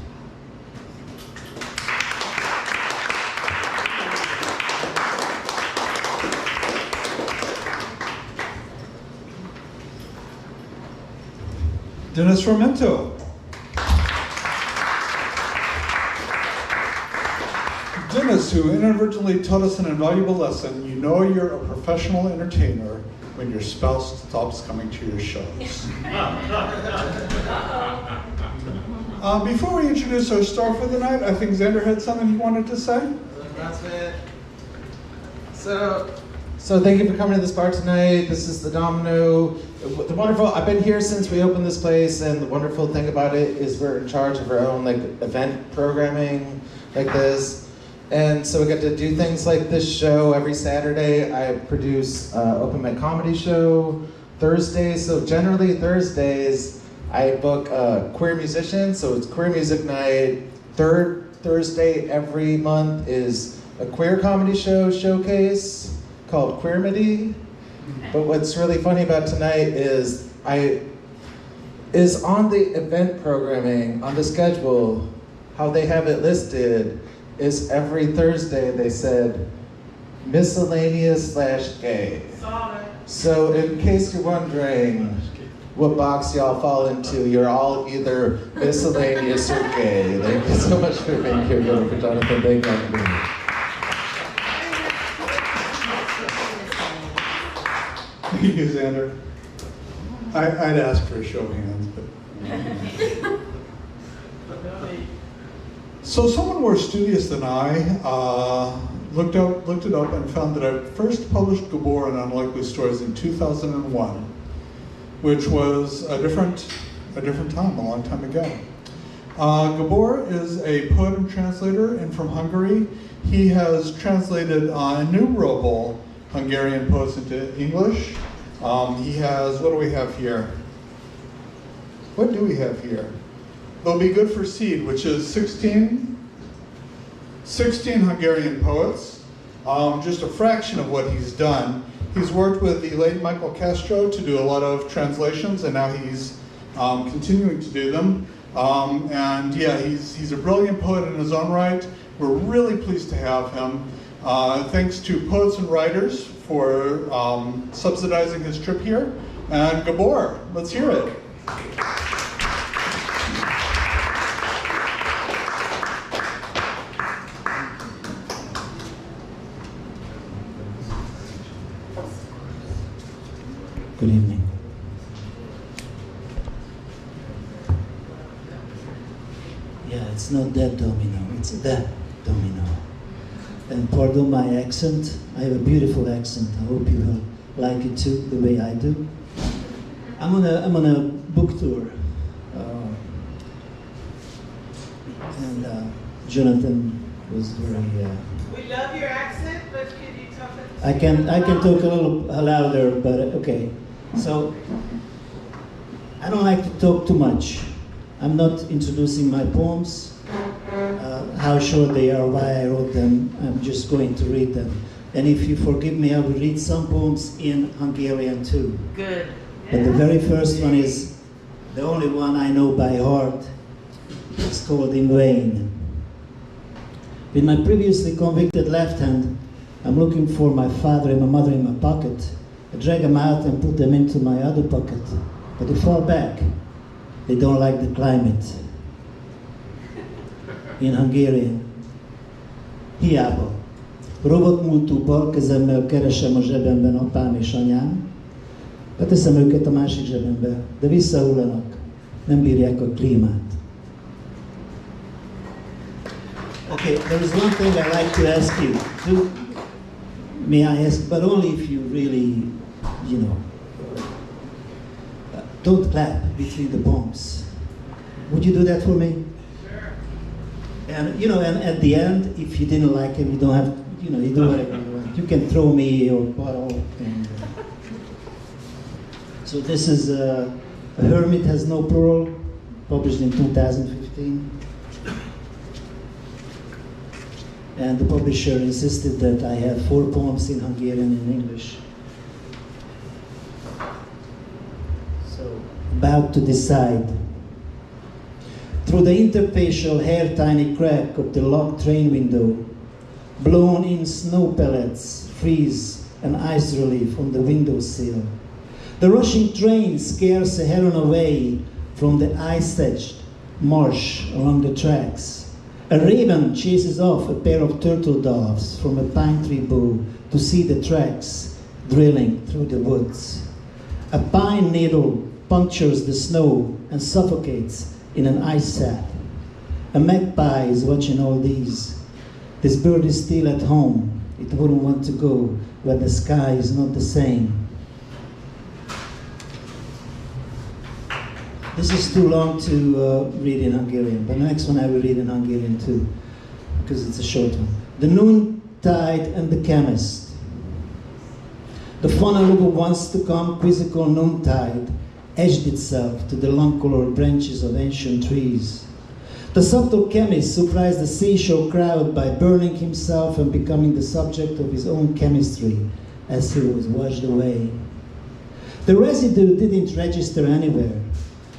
Dennis Formento. Dennis, who inadvertently taught us an invaluable lesson, you know you're a professional entertainer when your spouse stops coming to your shows. Before we introduce our star for the night, I think Xander had something he wanted to say. That's it. So thank you for coming to this bar tonight. This is the Domino. The wonderful, I've been here since we opened this place, and the wonderful thing about it is we're in charge of our own event programming like this. And so we get to do things like this show every Saturday. I produce open mic comedy show Thursdays. So generally Thursdays, I book queer musicians. So it's queer music night. Third Thursday every month is a queer comedy show showcase called Queermity. But what's really funny about tonight is on the event programming, on the schedule, how they have it listed is every Thursday they said miscellaneous/gay. So in case you're wondering what box y'all fall into, you're all either miscellaneous or gay. Thank you so much for being here, for Jonathan. Thank you for being here. Thank you, Xander. I'd ask for a show of hands, but... So someone more studious than I looked it up and found that I first published Gabor in Unlikely Stories in 2001, which was a different time, a long time ago. Gabor is a poet and translator, and from Hungary. He has translated innumerable Hungarian poets into English. He has, what do we have here? What do we have here? They'll Be Good for Seed, which is 16 Hungarian poets, just a fraction of what he's done. He's worked with the late Michael Castro to do a lot of translations, and now he's continuing to do them. And yeah, he's a brilliant poet in his own right. We're really pleased to have him. Thanks to Poets and Writers for subsidizing his trip here. And Gabor, let's hear it. Good evening. Yeah, it's not that domino, it's that domino. And pardon my accent, I have a beautiful accent. I hope you will like it too, the way I do. I'm on a book tour. And Jonathan was very... We love your accent, but can you talk a I can talk a little louder, but okay. So, I don't like to talk too much. I'm not introducing my poems. how short they are, why I wrote them. I'm just going to read them. And if you forgive me, I will read some poems in Hungarian too. Good. But the very first one is the only one I know by heart. It's called In Vain. With my previously convicted left hand, I'm looking for my father and my mother in my pocket. I drag them out and put them into my other pocket. But they fall back. They don't like the climate. In Hungarian. Hiába. Robotmúltú bal kezemmel keresem a zsebemben apám és anyám. Beteszem őket a másik zsebembe, de visszahullanak. Nem bírják a klímát. Okay, there is one thing I'd like to ask you. May I ask, but only if you really, don't clap between the poems. Would you do that for me? Sure. And and at the end, if you didn't like him, you don't have, you do whatever you want. You can throw me your bottle. And, so this is A Hermit Has No Pearl, published in 2015. And the publisher insisted that I have 4 poems in Hungarian and English. So, about to decide. Through the interfacial hair tiny crack of the locked train window, blown in snow pellets, freeze and ice relief on the windowsill. The rushing train scares a heron away from the ice-edged marsh along the tracks. A raven chases off a pair of turtle doves from a pine tree bough to see the tracks drilling through the woods. A pine needle punctures the snow and suffocates in an ice sack. A magpie is watching all these. This bird is still at home. It wouldn't want to go where the sky is not the same. This is too long to read in Hungarian, but the next one I will read in Hungarian too, because it's a short one. The Noontide and the Chemist. The funnel of a once-to-come quizzical noontide edged itself to the long-colored branches of ancient trees. The subtle chemist surprised the seashore crowd by burning himself and becoming the subject of his own chemistry as he was washed away. The residue didn't register anywhere.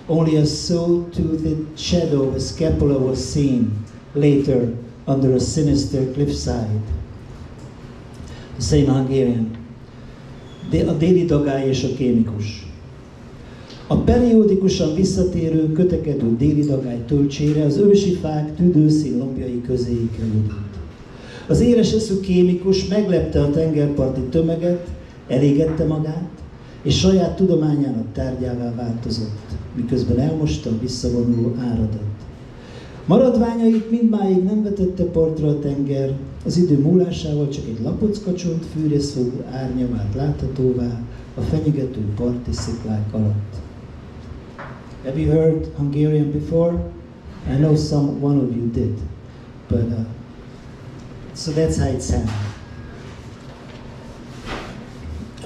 Only a saw-toothed shadow of a scapula was seen later under a sinister cliffside. The same Hungarian. A déli dagály és a kémikus. A periódikusan visszatérő, kötekedő déli dagály töltsére az ősi fák tüdőszín lombjai közé került. Az éles eszű kémikus meglepte a tengerparti tömeget, elégette magát, és saját tudományának tárgyává változott, miközben elmosta a visszavonuló áradat. Maradványait mindmáig nem vetette partra a tenger, az idő múlásával csak egy lapockacsont fűrészfogú árnya vált láthatóvá a fenyegető parti sziklák alatt. Have you heard Hungarian before? I know one of you did, but so that's how it sounds.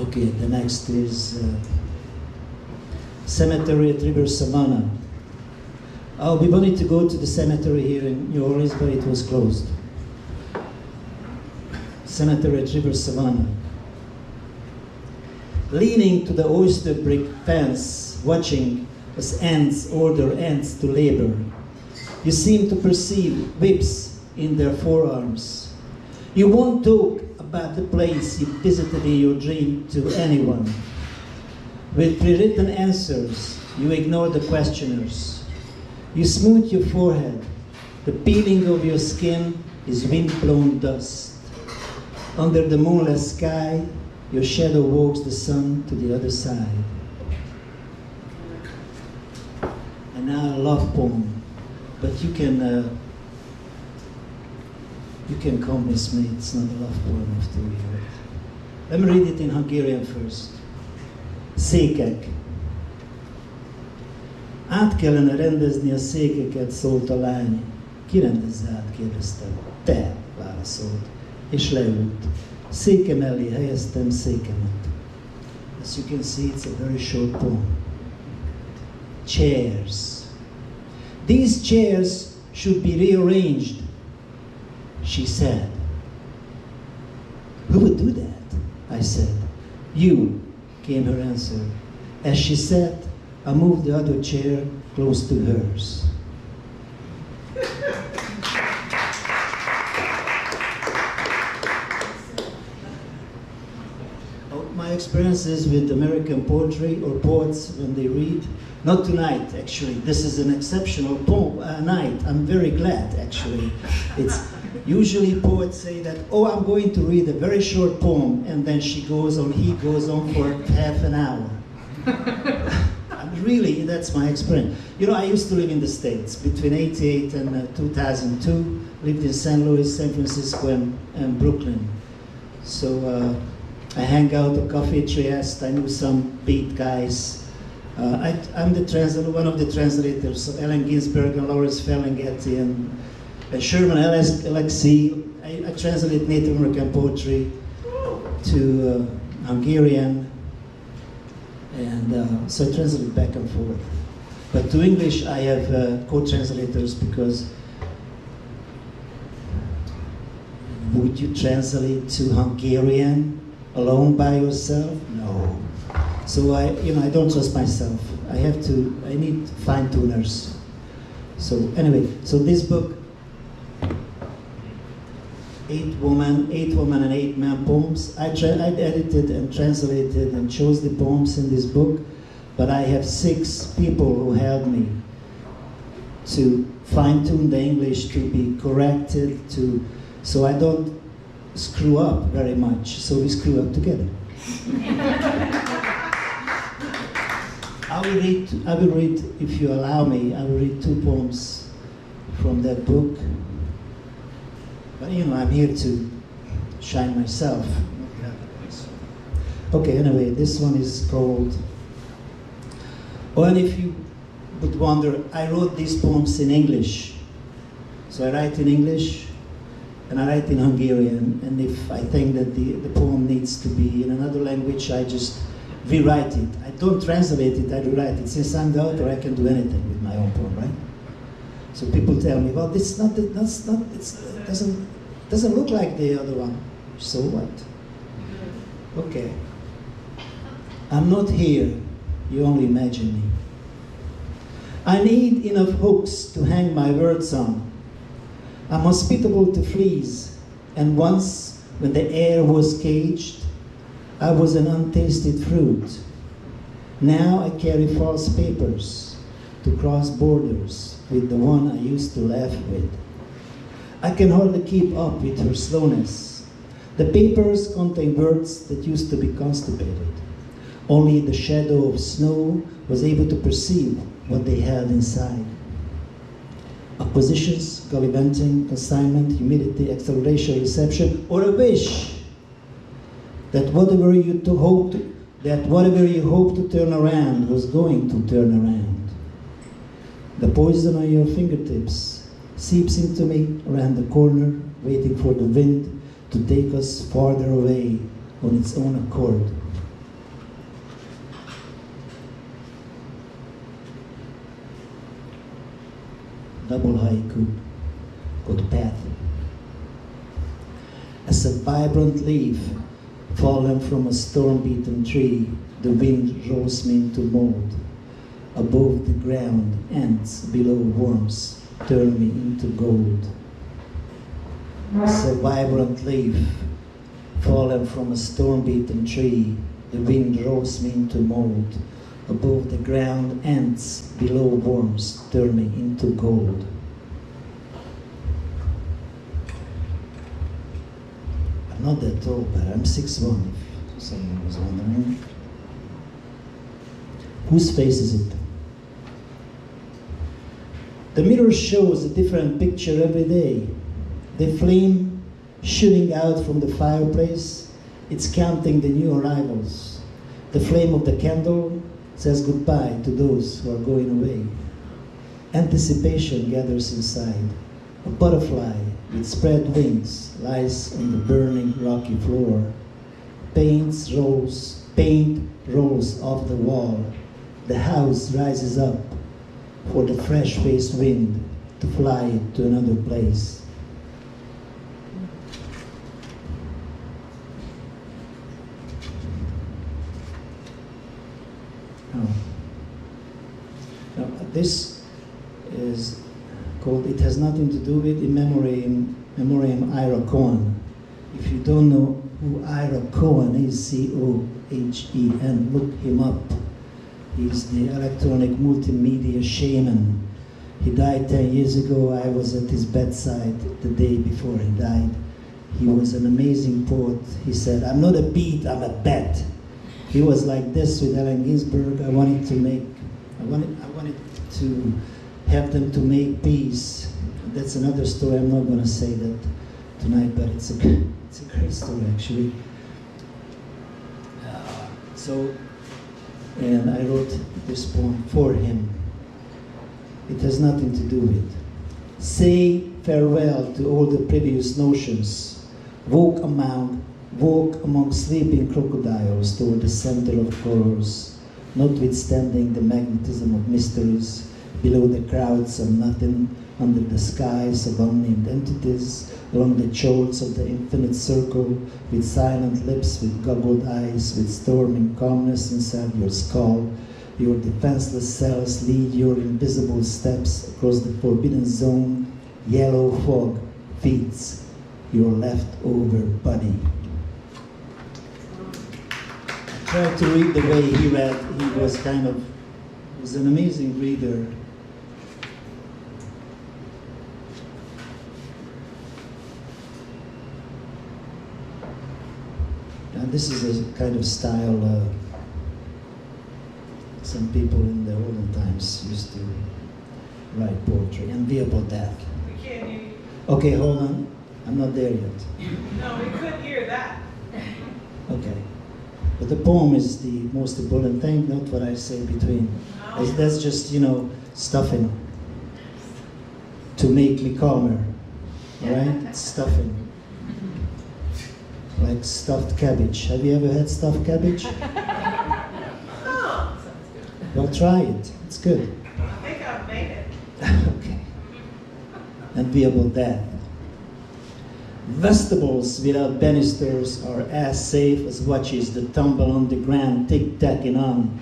Okay, the next is Cemetery at River Savannah. Oh, we wanted to go to the cemetery here in New Orleans, but it was closed. Cemetery at River Savannah. Leaning to the oyster brick fence, watching as ants order ants to labor, you seem to perceive whips in their forearms. You won't talk about the place you visited in your dream to anyone. With pre-written answers, you ignore the questioners. You smooth your forehead. The peeling of your skin is wind-blown dust. Under the moonless sky, your shadow walks the sun to the other side. And now a love poem, but you can convince me it's not a love poem after we hear it. Let me read it in Hungarian first. Székek. Át kellene rendezni a székeket, szólt a lány. Ki rendezze át, kérdeztem. Te, válaszolt, és leült. Széke mellé helyeztem székemet. As you can see, it's a very short poem. Chairs. These chairs should be rearranged she said. Who would do that? I said. You, came her answer. As she sat, I moved the other chair close to hers. My experiences with American poetry or poets when they read, not tonight actually, this is an exceptional night, I'm very glad actually. It's usually poets say that, oh, I'm going to read a very short poem, and then he goes on for half an hour. Really, that's my experience. You know, I used to live in the States between 88 and 2002, lived in St. Louis, San Francisco, and Brooklyn. So I hang out at Coffee Trieste. I knew some beat guys. I'm the one of the translators, so Allen Ginsberg and Lawrence Ferlinghetti and Sherman Alexie. I translate Native American poetry to Hungarian, and so I translate back and forth. But to English, I have co-translators because would you translate to Hungarian alone by yourself? No. So I don't trust myself. I need fine-tuners. So anyway, so this book, 8 woman and 8 man poems. I edited and translated and chose the poems in this book, but I have 6 people who helped me to fine-tune the English, to be corrected, so I don't screw up very much, so we screw up together. I will read, if you allow me, I will read 2 poems from that book. But I'm here to shine myself. Okay, anyway, this one is called, and if you would wonder, I wrote these poems in English. So I write in English, and I write in Hungarian, and if I think that the poem needs to be in another language, I just rewrite it. I don't translate it, I rewrite it. Since I'm the author, I can do anything with my own poem, right? So people tell me, well, it doesn't look like the other one. So what? Okay. I'm not here, you only imagine me. I need enough hooks to hang my words on. I'm hospitable to fleas, and once, when the air was caged, I was an untasted fruit. Now I carry false papers to cross borders with the one I used to laugh with. I can hardly keep up with her slowness. The papers contain words that used to be constipated. Only the shadow of snow was able to perceive what they held inside. Acquisitions, gallivanting, consignment, humidity, acceleration, reception, or a wish that whatever you hoped to turn around was going to turn around. The poison on your fingertips seeps into me around the corner, waiting for the wind to take us farther away on its own accord. Double haiku called Path. As a vibrant leaf fallen from a storm-beaten tree, the wind rolls me into mold. Above the ground, ants, below worms, turn me into gold. As a vibrant leaf fallen from a storm-beaten tree, the wind rolls me into mold. Above the ground, ants, below worms, turn me into gold. I'm not that tall, but I'm 6'1", if someone was wondering. Whose face is it? The mirror shows a different picture every day. The flame shooting out from the fireplace, it's counting the new arrivals. The flame of the candle says goodbye to those who are going away. Anticipation gathers inside. A butterfly with spread wings lies on the burning rocky floor. Paint rolls off the wall. The house rises up for the fresh-faced wind to fly to another place. Oh. Now, this is called, it has nothing to do with in memoriam Ira Cohen. If you don't know who Ira Cohen is, C-O-H-E-N, look him up. He's the electronic multimedia shaman. He died 10 years ago. I was at his bedside the day before he died. He was an amazing poet. He said, I'm not a beat, I'm a bet. He was like this with Allen Ginsberg. I wanted to have them to make peace. That's another story. I'm not going to say that tonight, but it's a great story actually. And I wrote this poem for him. It has nothing to do with. Say farewell to all the previous notions. Walk among sleeping crocodiles toward the center of horrors, notwithstanding the magnetism of mysteries, below the crowds of nothing, under the skies of unnamed entities, along the chords of the infinite circle, with silent lips, with goggled eyes, with storming calmness inside your skull. Your defenseless cells lead your invisible steps across the forbidden zone. Yellow fog feeds your leftover body. I tried to read the way he read. He was an amazing reader. And this is a kind of style some people in the olden times used to write poetry. Enviable death. We can't hear you. Okay, hold on. I'm not there yet. No, we couldn't hear that. Okay. But the poem is the most important thing, not what I say between. That's just, stuffing to make me calmer. All right? It's stuffing. Like stuffed cabbage. Have you ever had stuffed cabbage? No. Well, try it. It's good. I think I've made it. Okay. Enviable death. Vegetables without banisters are as safe as watches that tumble on the ground, tick-tacking on.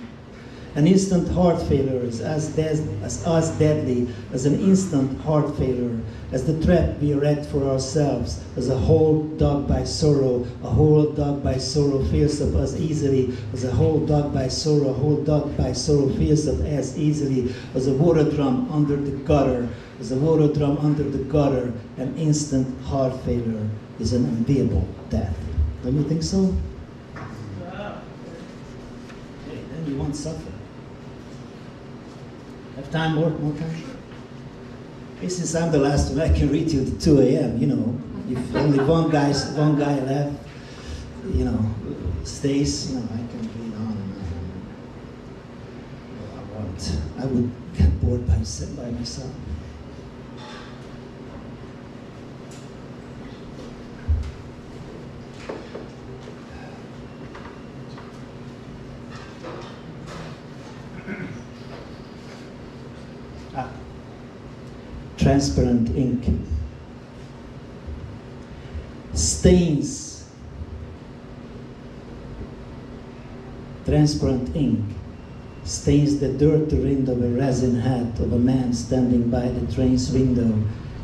An instant heart failure is as deadly as an instant heart failure, as the trap we erect for ourselves, as a hole dug by sorrow. A hole dug by sorrow fills up as easily as a hole dug by sorrow. A hole dug by sorrow fills up as easily as a water drum under the gutter. As a water drum under the gutter, an instant heart failure is an enviable death. Don't you think so? Wow. Hey, then you won't suffer. Have time, more time? Hey, since I'm the last one, I can read till 2 a.m., If only one guy left, stays, I can read on and on. I want. I would get bored by myself. Transparent ink. Stains. Transparent ink stains the dirt rind of a resin hat of a man standing by the train's window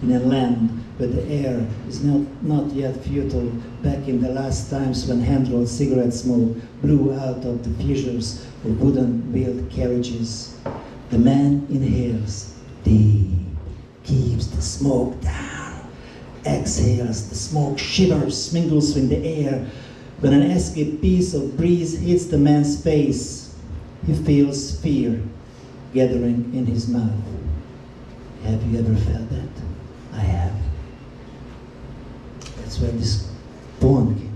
in a land where the air is not yet futile, back in the last times when hand-rolled cigarette smoke blew out of the fissures of wooden-wheeled carriages. The man inhales deep, keeps the smoke down, exhales, the smoke shivers, mingles in the air. When an escape piece of breeze hits the man's face, he feels fear gathering in his mouth. Have you ever felt that? I have. That's where this poem came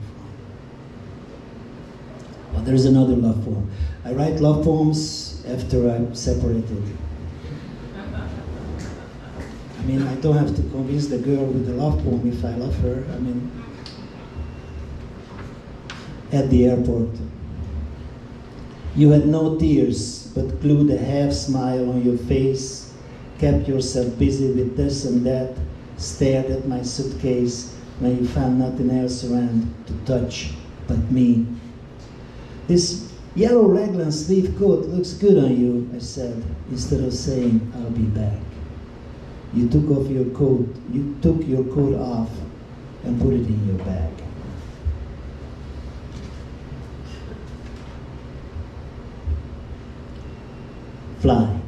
from. Well, there's another love poem. I write love poems after I'm separated. I mean, I don't have to convince the girl with the love poem if I love her. I mean, at the airport. You had no tears, but glued a half smile on your face, kept yourself busy with this and that, stared at my suitcase when you found nothing else around to touch but me. This Yellow raglan sleeve coat looks good on you, I said, instead of saying, I'll be back. You took your coat off and put it in your bag. Fly.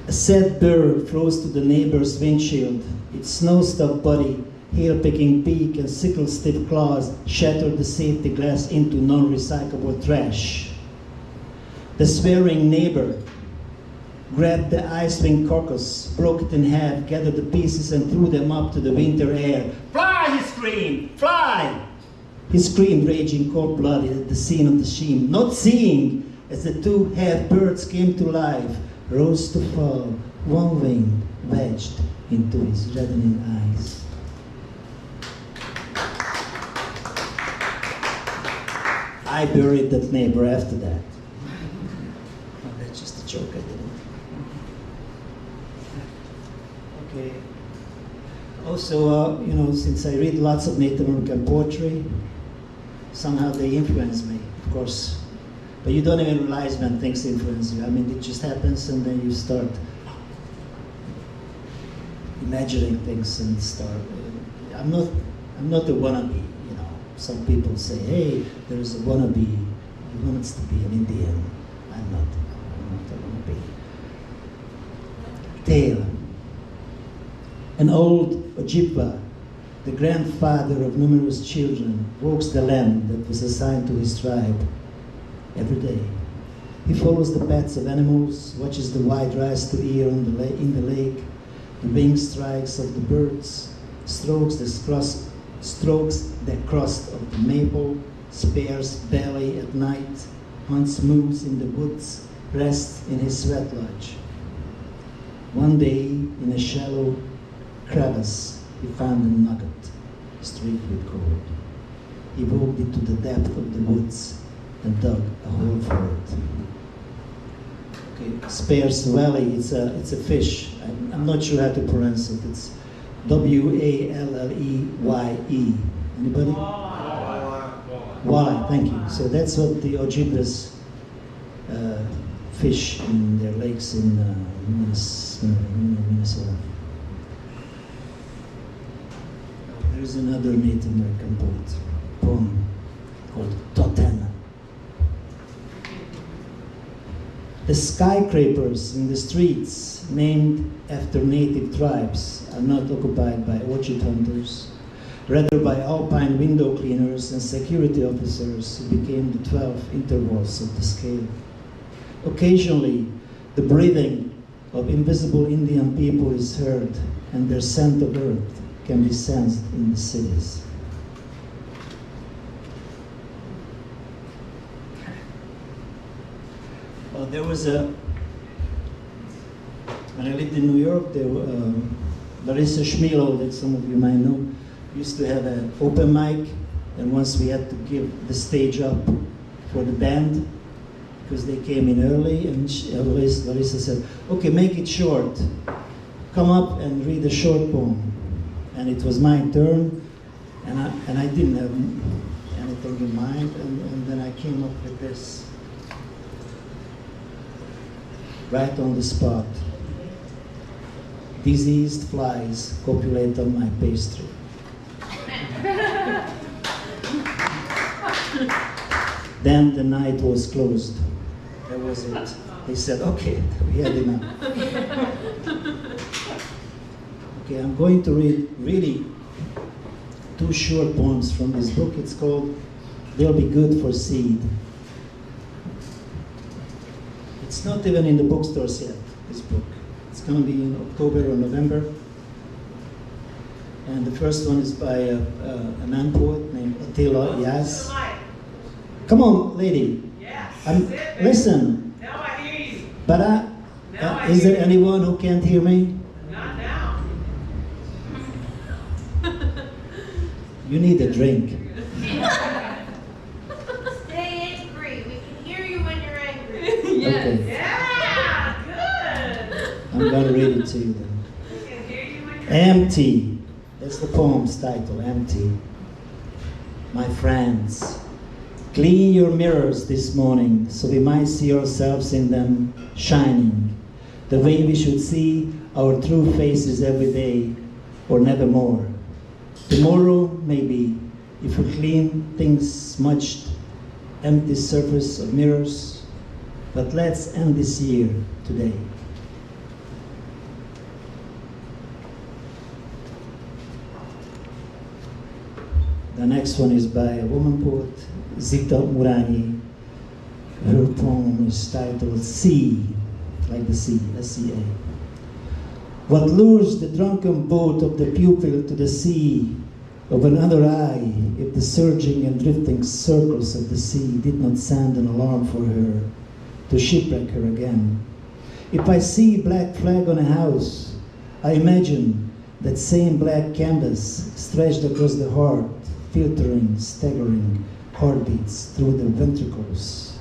A sad bird froze to the neighbor's windshield. Its snow-stuffed body, hair-picking beak, and sickle-stiff claws shattered the safety glass into non-recyclable trash. The swearing neighbor grabbed the ice-wing carcass, broke it in half, gathered the pieces, and threw them up to the winter air. Fly, he screamed! Fly! He screamed, raging cold-blooded at the scene of the shame, not seeing as the two half-birds came to life, rose to fall, one wing wedged into his reddening eyes. I buried that neighbor after that. Oh, that's just a joke, I didn't. Okay. Also, since I read lots of Native American poetry, somehow they influence me, of course. But you don't even realize when things influence you. I mean, it just happens, and then you start imagining things and start. I'm not a wannabe. Some people say, "Hey, there's a wannabe. He wants to be an Indian." I'm not a wannabe. Tale. An old Ojibwa, the grandfather of numerous children, walks the land that was assigned to his tribe. Every day, he follows the paths of animals, watches the white rice to ear in the lake, the wing strikes of the birds, strokes the crust of the maple, spares belly at night, hunts moose in the woods, rests in his sweat lodge. One day, in a shallow crevice, he found a nugget, streaked with gold. He walked into the depth of the woods and dug a hole for it. Okay, Spares Valley, it's a fish. I'm not sure how to pronounce it. It's Walleye. Anybody? Walleye, thank you. So that's what the Ojibwas fish in their lakes in Minnesota. There's another Native American poem called Totem. The skyscrapers in the streets named after native tribes are not occupied by orchid hunters, rather by alpine window cleaners and security officers who became the 12 intervals of the scale. Occasionally, the breathing of invisible Indian people is heard, and their scent of earth can be sensed in the cities. Well, there was when I lived in New York, Larissa Schmilo, that some of you might know, used to have an open mic, and once we had to give the stage up for the band, because they came in early, and Larissa said, okay, make it short. Come up and read a short poem. And it was my turn, and I didn't have anything in mind, and then I came up with this. Right on the spot. Diseased flies copulate on my pastry. Then the night was closed. That was it. They said, okay, we had enough. Okay, I'm going to read really 2 short poems from this book. It's called They'll Be Good for Seed. It's not even in the bookstores yet, this book. It's going to be in October or November. And the first one is by a man poet named Attila Yas. Come on, lady. Yes. Listen. Now I hear you. But is there anyone who can't hear me? Not now. You need a drink. Stay angry. We can hear you when you're angry. Okay. Yeah, good. I'm going to read it to you then. We can hear you when you're Empty. That's the poem's title, Empty. My friends, Clean your mirrors this morning so we might see ourselves in them shining, the way we should see our true faces every day or nevermore. Tomorrow, maybe, if we clean things smudged, empty surface of mirrors, but let's end this year today. The next one is by a woman poet, Zita Murani. Her poem is titled Sea, like the sea, S-E-A. What lures the drunken boat of the pupil to the sea of another eye, if the surging and drifting circles of the sea did not sound an alarm for her, to shipwreck her again? If I see a black flag on a house, I imagine that same black canvas stretched across the heart, filtering, staggering heartbeats through the ventricles.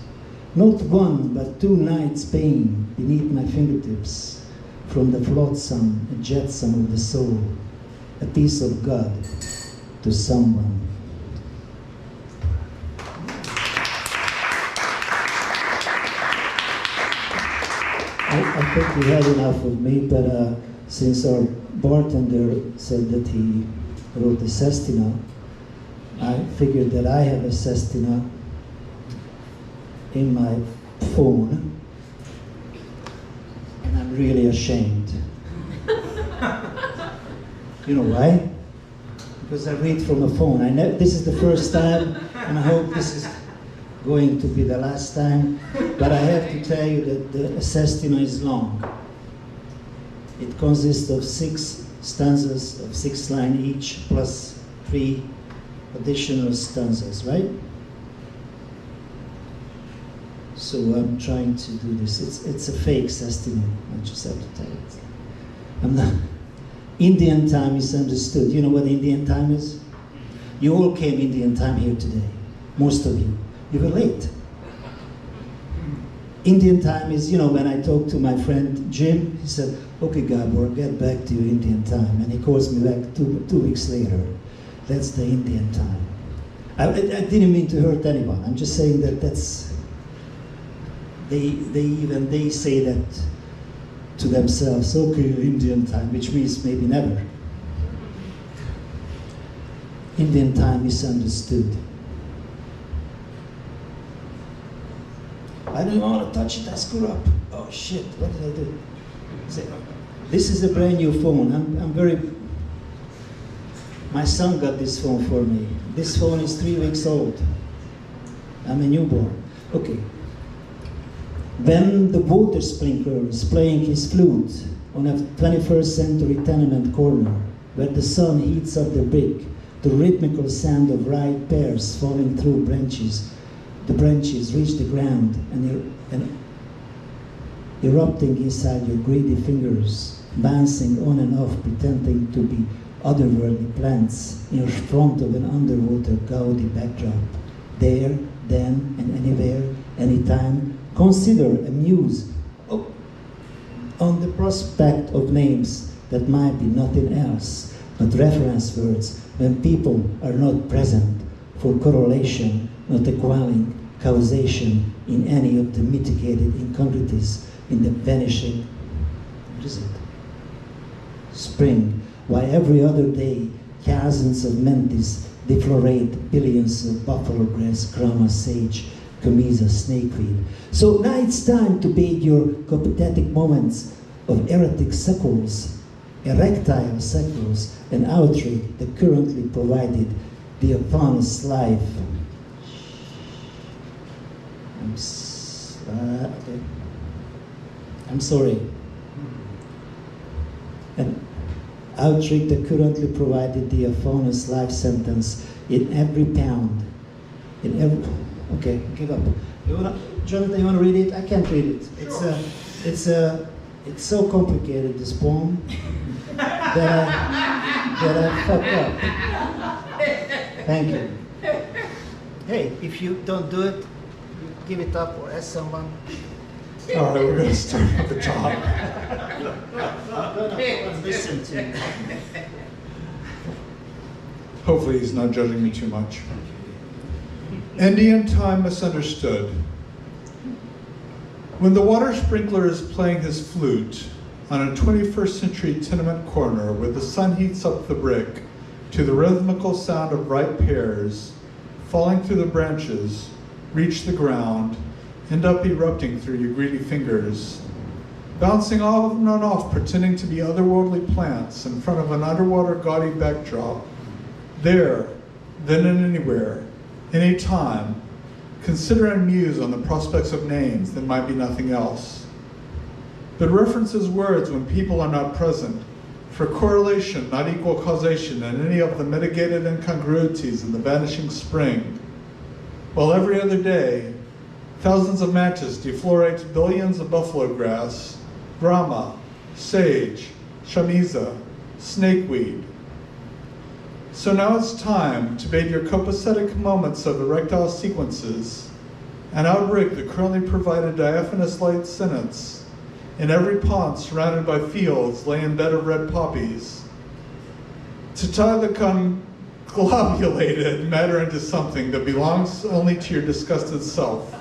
Not one, but 2 nights' pain beneath my fingertips, from the flotsam and jetsam of the soul, a piece of God to someone. I think we had enough of me, but since our bartender said that he wrote a sestina, I figured that I have a sestina in my phone, and I'm really ashamed. You know why? Because I read from a phone. This is the first time, and I hope this is going to be the last time, but I have to tell you that the sestina is long. It consists of 6 stanzas of 6 lines each, plus 3 additional stanzas, right? So I'm trying to do this. It's a fake sestina, I just have to tell you. I'm not. Indian time is understood. You know what Indian time is? You all came Indian time here today, most of you. You were late. Indian time is, you know, when I talked to my friend Jim, he said, okay, Gabor, get back to your Indian time. And he calls me back two weeks later. That's the Indian time. I didn't mean to hurt anyone. I'm just saying that that's, they say that to themselves, okay, Indian time, which means maybe never. Indian time is understood. I don't want to touch it, I screw up. Oh shit, what did I do? This is a brand new phone. I'm very, my son got this phone for me. This phone is 3 weeks old. I'm a newborn. Okay. When the water sprinkler is playing his flute on a 21st century tenement corner, where the sun heats up the brick, the rhythmical sound of ripe pears falling through branches, the branches reach the ground and erupting inside your greedy fingers, bouncing on and off, pretending to be otherworldly plants in front of an underwater gaudy backdrop. There, then, and anywhere, anytime, consider, amuse on the prospect of names that might be nothing else but reference words when people are not present for correlation, not equaling causation in any of the mitigated incongruities in the vanishing, what is it? Spring, while every other day thousands of mantis deflorate billions of buffalo grass, grama, sage, camisa, snakeweed. So now it's time to bathe your copacetic moments of erotic suckles, erectile suckles, and outright the currently provided diaphanous life. Okay. I'm sorry. And outright the currently provided diaphanous life sentence in every pound, in every. Okay, give up. Jonathan, you want to read it? I can't read it. It's so complicated, this poem, that I fucked up. Thank you. Hey, if you don't do it, give it up or ask someone. All right, we're going to start at the top. I'm gonna listen to you. Hopefully he's not judging me too much. Indian Time Misunderstood. When the water sprinkler is playing his flute on a 21st century tenement corner where the sun heats up the brick to the rhythmical sound of ripe pears falling through the branches, reach the ground, end up erupting through your greedy fingers, bouncing on and off, pretending to be otherworldly plants in front of an underwater gaudy backdrop. There, then and anywhere, any time, consider and muse on the prospects of names that might be nothing else. But references words when people are not present, for correlation, not equal causation, and any of the mitigated incongruities in the vanishing spring. While every other day, thousands of matches deflorate billions of buffalo grass, grama, sage, chamiza, snakeweed. So now it's time to bathe your copacetic moments of erectile sequences and outrig the currently provided diaphanous light sentence. In every pond surrounded by fields lay in bed of red poppies. To tie the conglobulated matter into something that belongs only to your disgusted self.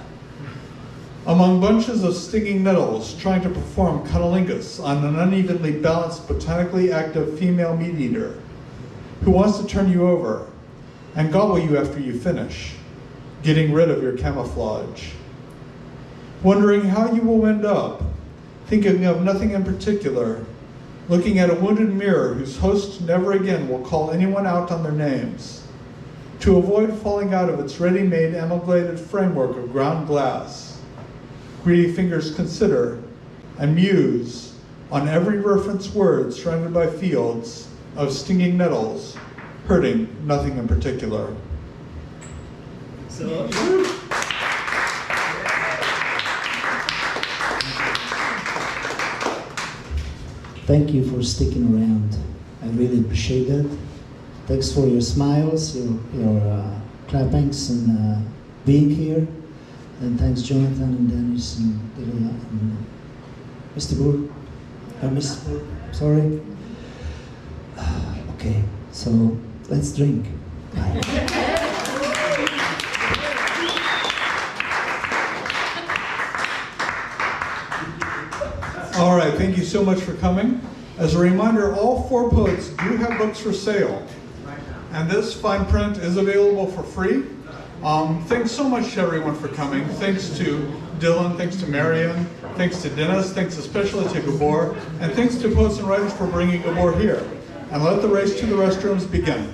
Among bunches of stinging nettles trying to perform cunnilingus on an unevenly balanced botanically active female meat-eater who wants to turn you over and gobble you after you finish, getting rid of your camouflage. Wondering how you will end up, thinking of nothing in particular, looking at a wounded mirror whose host never again will call anyone out on their names, to avoid falling out of its ready-made amalgamated framework of ground glass. Greedy fingers consider and muse on every reference word surrounded by fields of stinging nettles, hurting nothing in particular. So, thank you for sticking around. I really appreciate that. Thanks for your smiles, your clappings, and being here. And thanks, Jonathan and Dennis and Mr. Burr. Mr. Burr, sorry. Okay, so let's drink. All right, thank you so much for coming. As a reminder, all 4 poets do have books for sale. And this fine print is available for free. Thanks so much to everyone for coming. Thanks to Dylan, thanks to Marian, thanks to Dennis, thanks especially to Gabor, and thanks to Poets and Writers for bringing Gabor here. And let the race to the restrooms begin.